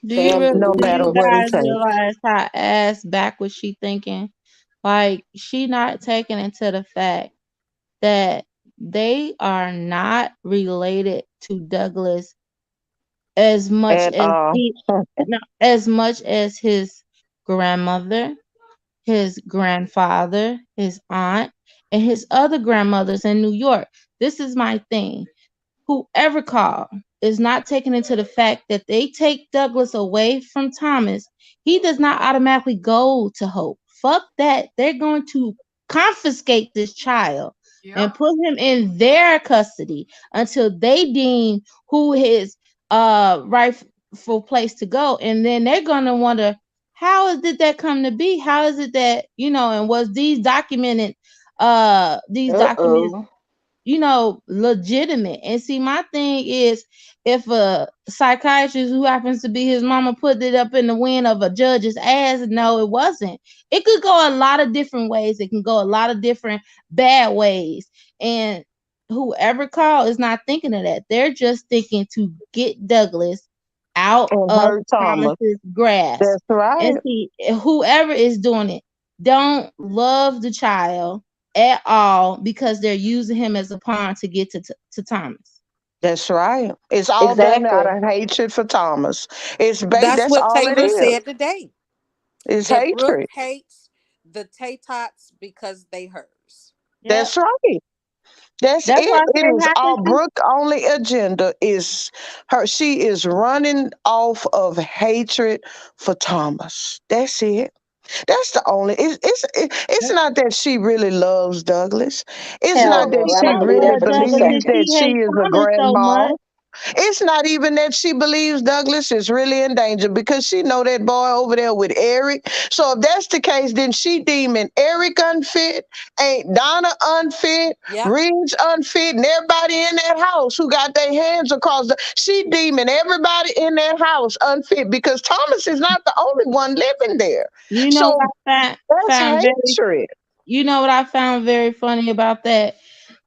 no family do matter you what it guys takes. bullshit. realize how ass backwards she thinking? Like she not taking into the fact that they are not related to Douglas as much At as he all. no, as much as his grandmother, his grandfather, his aunt, and his other grandmothers in New York. This is my thing. Whoever called is not taking into the fact that they take Douglas away from Thomas. He does not automatically go to Hope. Fuck that. They're going to confiscate this child and Yep. put him in their custody until they deem who his rightful place to go. And then they're gonna wonder how did that come to be? How is it that, and was these documents Uh-oh. legitimate. And see, my thing is, if a psychiatrist who happens to be his mama put it up in the wind of a judge's ass, no, it wasn't. It could go a lot of different ways. It can go a lot of different bad ways. And whoever called is not thinking of that. They're just thinking to get Douglas out And of hurt Thomas. Thomas's grasp. That's right. And see, whoever is doing it don't love the child at all because they're using him as a pawn to get to Thomas. That's right. It's all done out Exactly. of hatred for Thomas. That's That's what all it Taylor is. said today. It's That Brooke hatred. hates the Tatots because they hers. Yep. That's right. That's That's it. why I It say is half of all this. Brooke only agenda is her. She is running off of hatred for Thomas. That's it. That's the only. It's not that she really loves Douglas. It's Hell Hell not that no, she I she don't don't believe really that love for two Douglas believes if that seconds. she she hates is a Thomas so grandma. much. It's not even that she believes Douglas is really in danger because she know that boy over there with Eric. So if that's the case, then she deeming Eric unfit, ain't Donna unfit, Yep. Ridge unfit, and everybody in that house who got their hands across the. She deeming everybody in that house unfit because Thomas is not the only one living there. You know what So I found that's found very hatred. you know what I found very funny about that?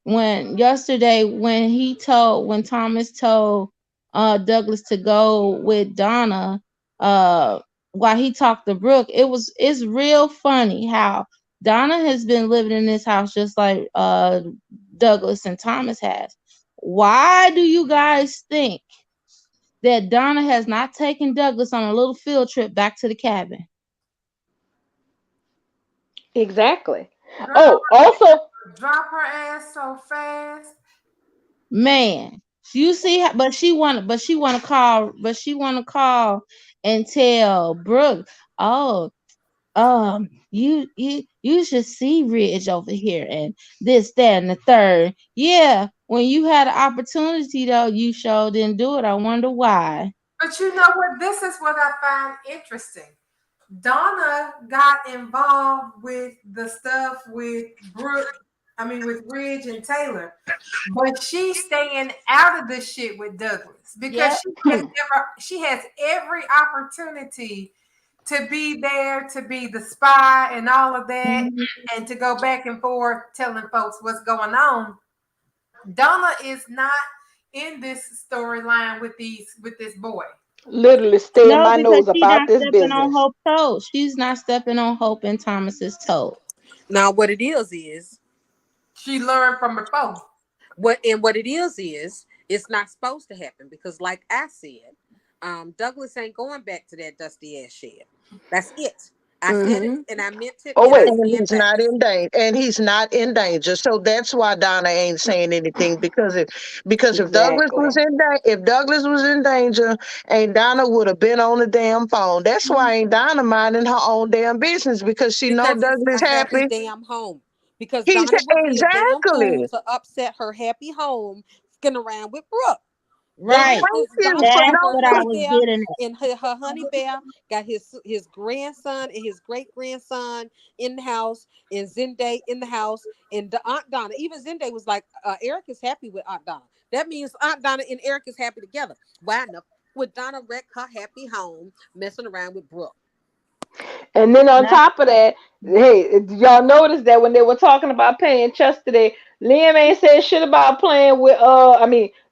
When yesterday when Thomas told Douglas to go with Donna while he talked to Brooke, it's real funny how Donna has been living in this house just like Douglas and Thomas has. Why do you guys think that Donna has not taken Douglas on a little field trip back to the cabin? Exactly. Girl, Oh, also, drop her ass so fast. Man, you see, but she want to call and tell Brooke, oh, you should see Ridge over here and this, that, and the third. Yeah, when you had an opportunity though, you sure didn't do it. I wonder why. But you know what? This is what I find interesting. Donna got involved with the stuff with Brooke, with Ridge and Taylor, but she's staying out of the shit with Douglas because Yep. she has every opportunity to be there, to be the spy and all of that, and to go back and forth telling folks what's going on. Donna is not in this storyline with this boy. Literally staying No, my because nose she's about not this stepping on business. Hope's toes. She's not stepping on Hope and Thomas's toes. Now, what it is she learned from her phone. what it is it's not supposed to happen because, like I said, Douglas ain't going back to that dusty ass shed. That's it. I said it and I meant it, Oh and I wait, And stand he's back. not in danger. And he's not in danger. So that's why Donna ain't saying anything because if Douglas exactly. was if Douglas was in danger, ain't Donna would have been on the damn phone. That's why ain't Donna minding her own damn business because she know Because it's Douglas a happy happy. damn home. Because He's Donna would be a damn fool exactly. to upset her happy home, skin around with Brooke. Right. Thank you Donna for got That's her what no. I honey was bear, getting at. and her honey bear got his grandson and his great grandson in the house, and Zende in the house, and the Aunt Donna. Even Zende was like, Eric is happy with Aunt Donna. That means Aunt Donna and Eric is happy together. Why not? Would Donna wreck her happy home messing around with Brooke? And then on Not top of that, hey, y'all noticed that when they were talking about paying Chess today, Liam ain't said shit about playing with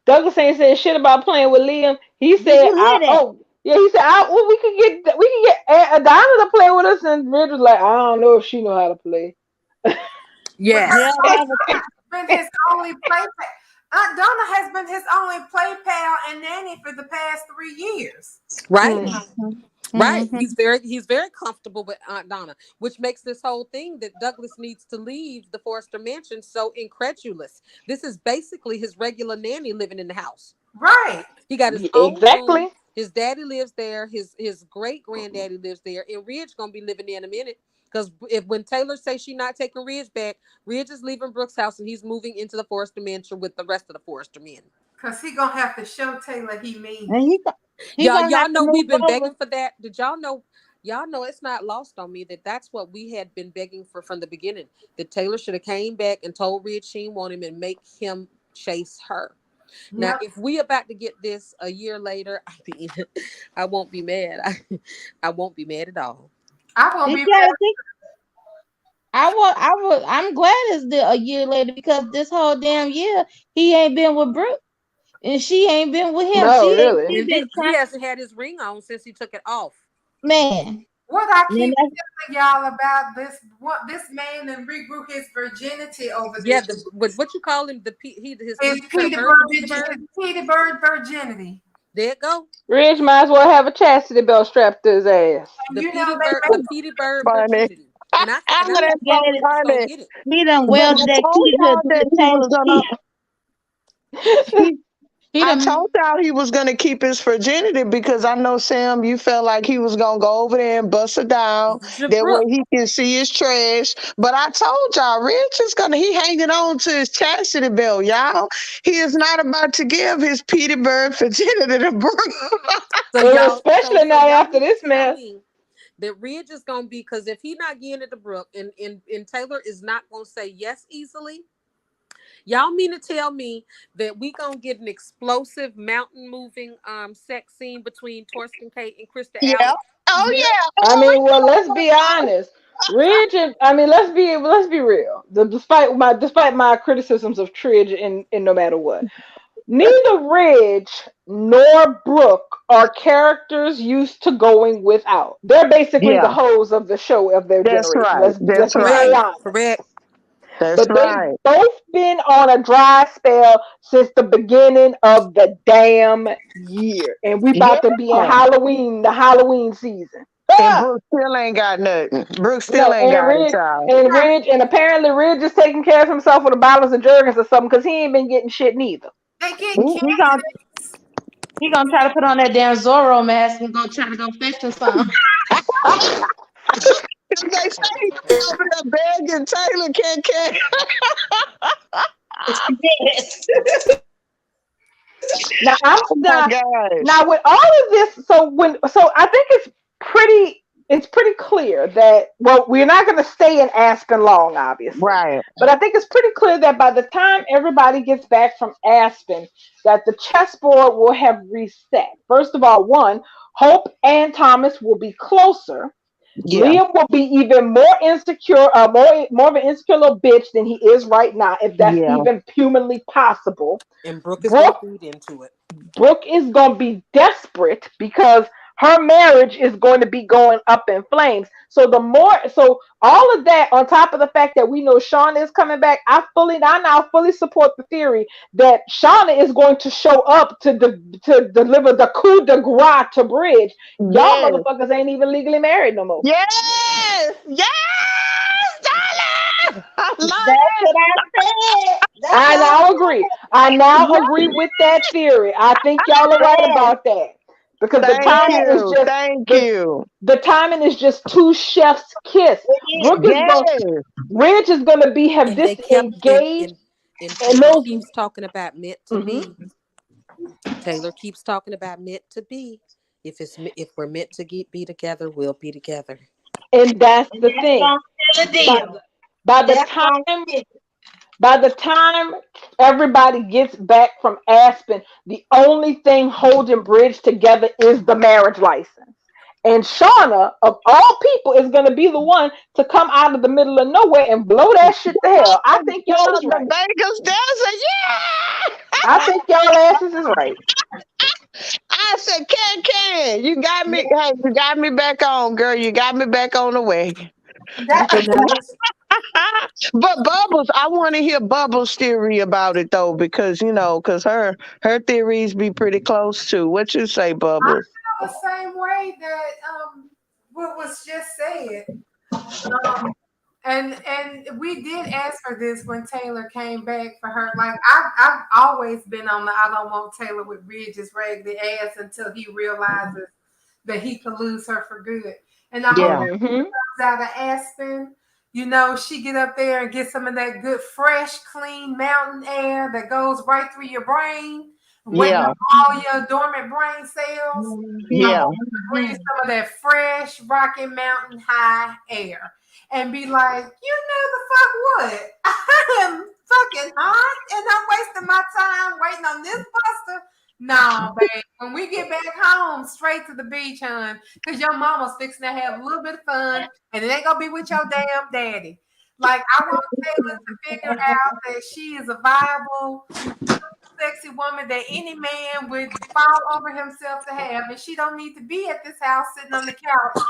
Douglas ain't said shit about playing with Liam. He did said, you hear that? yeah, he said, well, we can get Donna to play with us, and Ridge was like, I don't know if she know how to play. But Yes. Yeah, that was been his only play pal. Aunt Donna has been his only play pal and nanny for the past 3 years. Right. Right. Mhm. He's very comfortable with Aunt Donna, which makes this whole thing that Douglas needs to leave the Forrester mansion so incredulous. This is basically his regular nanny living in the house. Right. He got his own room. Exactly. His daddy lives there. His great granddaddy lives there, and Ridge gonna be living there in a minute. Because when Taylor says she's not taking Ridge back, Ridge is leaving Brooke's house and he's moving into the Forrester mansion with the rest of the Forrester men. Because he going to have to show Taylor he mean And it. he gonna have Y'all to know move we've been over. begging for that. Did y'all know? Y'all know it's not lost on me that that's what we had been begging for from the beginning. That Taylor should have came back and told Ridge she didn't want him and make him chase her. Now, Yep. if we about to get this a year later, I won't be mad. I won't be mad at all. I won't Did be you ever mad. think I'm glad it's a year later because this whole damn year he ain't been with Brooke and she ain't been with him. No, really. She And been he trying, hasn't had his ring on since he took it off. man. What I And keep that's, telling y'all about this man and regrew his virginity over Yeah, this what you call him? His is Peter Bird. Peter Bird. Petey Bird virginity. There it go. Ridge might as well have a chastity belt strapped to his ass. And you know The Petey Bird Funny. virginity. And I and I That's think so get Douglas it. is gonna funny. get it. He done But welded I that told key y'all to that he was Taylor's gonna. key. He I done told y'all he was gonna keep his virginity because I know Sam. You felt like he was gonna go over there and bust it down. That way Brooke. he can see his trash. But I told y'all, Rich is gonna. He hanging on to his chastity belt, y'all. He is not about to give his Petey Bird virginity to Brooke. So Well, y'all, especially so now y'all after mean to this tell mess. me that Ridge is gonna be, because if he not getting it to Brooke and Taylor is not gonna say yes easily, y'all mean to tell me that we gonna get an explosive mountain moving sex scene between Torsten Kate and Krista Yeah. Allen? Oh yep. yeah. I Oh mean, well, let's be honest. Ridge and I mean, let's be real. Despite my criticisms of Tridge in No Matter What, neither Ridge nor Brooke are characters used to going without. They're basically the yeah. hoes of the show of their That's generation. right. Let's That's be Correct, very right. honest. correct. That's But they've right. both been on a dry spell since the beginning of the damn year. And we Yeah. about to be in the Halloween season. And Ah! Brooke still ain't got nothing. Brooke still No, ain't got it, child. And apparently Ridge is taking care of himself with the bottles of Jergens or something because he ain't been getting shit neither. They getting Ooh. cancer. He gonna try to put on that damn Zorro mask and go try to go fetch him something. If they say he over there begging Taylor can't. Yes. Now I'm Oh my gosh. now with all of this. So I think it's pretty clear that, well, we're not going to stay in Aspen long, obviously, Right. but I think it's pretty clear that by the time everybody gets back from Aspen, that the chessboard will have reset. First of all, one, Hope and Thomas will be closer. Yeah. Liam will be even more insecure, more of an insecure little bitch than he is right now, if that's Yeah. even humanly possible. And Brooke is going Brooke to feed into it. Brooke is going to be desperate because her marriage is going to be going up in flames. So all of that on top of the fact that we know Shauna is coming back, I now fully support the theory that Shauna is going to show up to deliver the coup de grace to Bridge. Y'all Yes. motherfuckers ain't even legally married no more. Yes. Yes, darling. I love That's what I said. That's I what I now agree. I now agree with that theory. I think y'all are right it. about that because the Thank timing is you. just Thank the you. the timing is just two chefs kiss. Brooke is going, Yes. Ridge is going to be have And they this kept engaged and and Taylor those. keeps talking about meant to Mhm. be. Taylor keeps talking about meant to be. If we're meant to be together, we'll be together. And that's And the that's thing. gonna seal the By, deal. by the That's time gonna seal. by the time everybody gets back from Aspen, the only thing holding Bridge together is the marriage license. And Shauna, of all people, is going to be the one to come out of the middle of nowhere and blow that shit to hell. I think y'all is The right. Vegas dancer. I Yeah. think y'all asses is right. I said, Can, you got me. Hey, you got me back on, girl. You got me back on the way. That You know, But Bubbles, I want to hear Bubbles' theory about it though, because because her theories be pretty close too. What you say, Bubbles? the same way that what was just said. Um, and we did ask her this when Taylor came back for her. Like I've always been on the I don't want Taylor with Bridges raggedy ass until he realizes that he could lose her for good. And I hope Yeah, Hmm. out of Aspen. She get up there and get some of that good, fresh, clean mountain air that goes right through your brain, waking yeah, up all your dormant brain cells. I yeah. want you to breathe some of that fresh, Rocky Mountain high air and be like, you know the fuck what? I am fucking hot and I'm wasting my time waiting on this buster. No, babe. When we get back home, straight to the beach, hon, because your mama's fixing to have a little bit of fun and it ain't gonna be with your damn daddy. Like I want Taylor to figure out that she is a viable, sexy woman that any man would fall over himself to have, and she don't need to be at this house sitting on the couch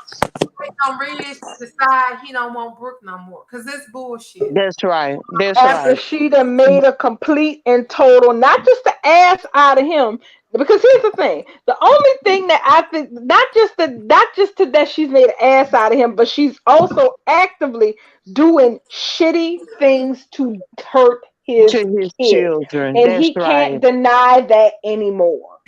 waiting on Reg to decide he don't want Brooke no more. Cause it's bullshit. That's right. That's After right. she done made a complete and total, not just the ass out of him. Because here's the thing: the only thing that I think, not just that she's made an ass out of him, but she's also actively doing shitty things to hurt his To his kids, children. and That's he right. can't deny that anymore.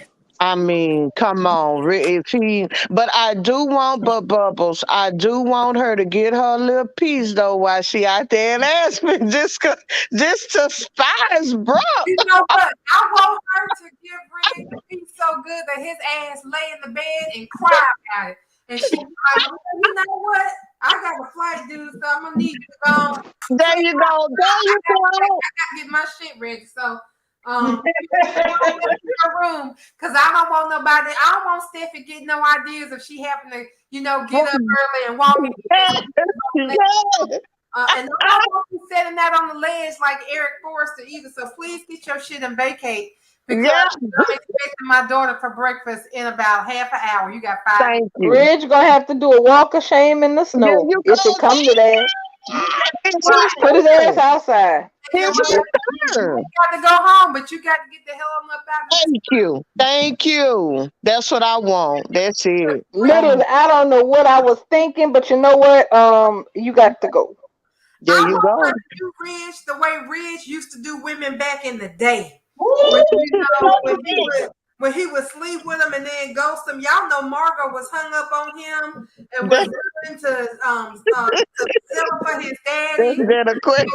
I mean, come on, if he, but I do want, but Bubbles, I do want her to get her little piece though while she out there in Aspen, just to spice Brooke. You know what? I want her to give Reg a piece so good that his ass lay in the bed and cry about it. And she be like, well, you know what? I got a flight due, so I'm gonna need you to go. There you go, there you go. Get my shit ready. So her room because I don't want nobody. I don't want Steffi getting no ideas if she happen to, get up early and walk in. And I don't want you setting that on the ledge like Eric Forrester either. So please get your shit and vacate because Yeah, I'm expecting my daughter for breakfast in about half an hour. You got 5 minutes. thank you. Bridge gonna have to do a walk of shame in the There snow you if it go. come to that. It's Right. his Put his ass turn. outside. And It's well, his you turn. got to go home, but you got to get the hell on up out of this. Thank you. Thank you. That's what I want. That's it. Literally, I don't know what I was thinking, but you know what? You got to go. There I you want her go. to do Ridge the way Ridge used to do women back in the day. Ooh, When, so big. when he would sleep with them and then ghost them. Y'all know Margot was hung up on him and was That, willing to sell him for his daddy. that's better quick.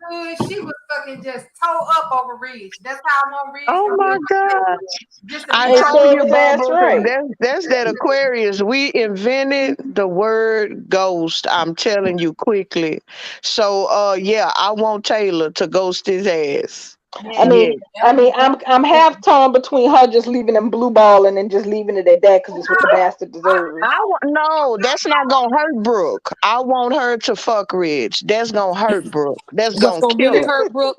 good. She was fucking just toe up over Ridge. That's how I want Ridge Oh to my live. God. Just I And imagine. told serve you, his ass Bubbles, and right. that's that Aquarius. We invented the word ghost. I'm telling you quickly. So yeah, I want Taylor to ghost his ass. I Yeah. Yeah. mean, I'm half torn between her just leaving him blue balling and just leaving it at that because it's what the bastard deserves. No, that's not gonna hurt Brooke. I want her to fuck Ridge. That's gonna hurt Brooke. That's What's gonna gonna kill really her. hurt Brooke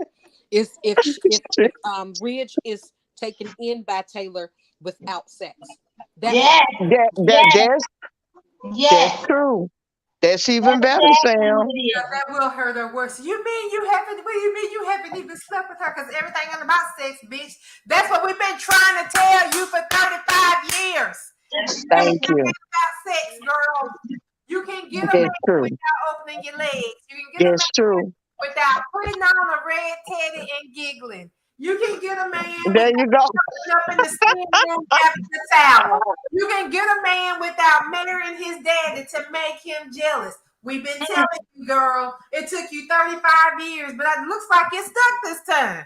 is if Ridge is taken in by Taylor without sex. That will Yes. hurt her. That Yes. that's Yes. true. That's even That's better, exactly what Sam. it Yeah, is. that will hurt her worse. You mean you haven't? What do you mean you haven't even slept with her? Because everything ain't about sex, bitch. That's what we've been trying to tell you for 35 years. Thank Everything you. ain't about sex, girl. You can get a That's man true. without opening your legs. You can get a That's man true. without putting on a red teddy and giggling. You can get a man There without you go. jumping up in the steam room after the towel. You can get a man without marrying his daddy to make him jealous. We've been telling you, girl, it took you 35 years, but it looks like it's stuck this time.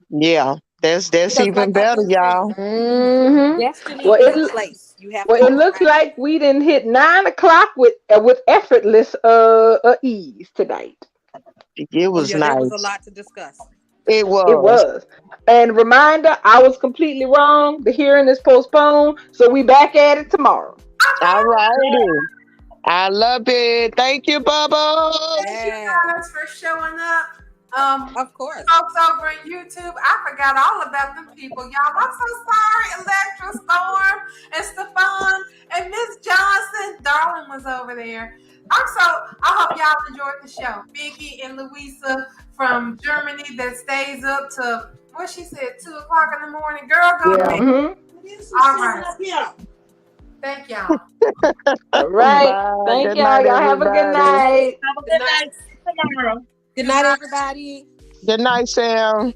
Yeah, that's Because even like I've better, been saying, y'all. Mm-hmm. destiny Well, is in place. You have to it looks decide. like we didn't hit 9 o'clock with effortless ease tonight. It Oh was yeah, there was a nice. lot to discuss. It It was. was. And reminder, I was completely wrong. The hearing is postponed, so we back at it tomorrow. All righty. I love it. Thank you, Bubbles. Thank you Yeah, guys for showing up. of course. Folks over on YouTube, I forgot all about them people, y'all. I'm so sorry. Electra, Storm, and Stefan, and Miss Johnson. Darling was over there. I hope y'all enjoyed the show. Vicky and Louisa from Germany that stays up to what she said, 2 o'clock in the morning. Girl, go to Yeah. bed. Mm-hmm. All right. Thank y'all. All right. Bye. Thank Good y'all. night, Y'all have a good everybody. night. Have a Good good night. night. See you tomorrow. Good night, everybody. Good night, Sam.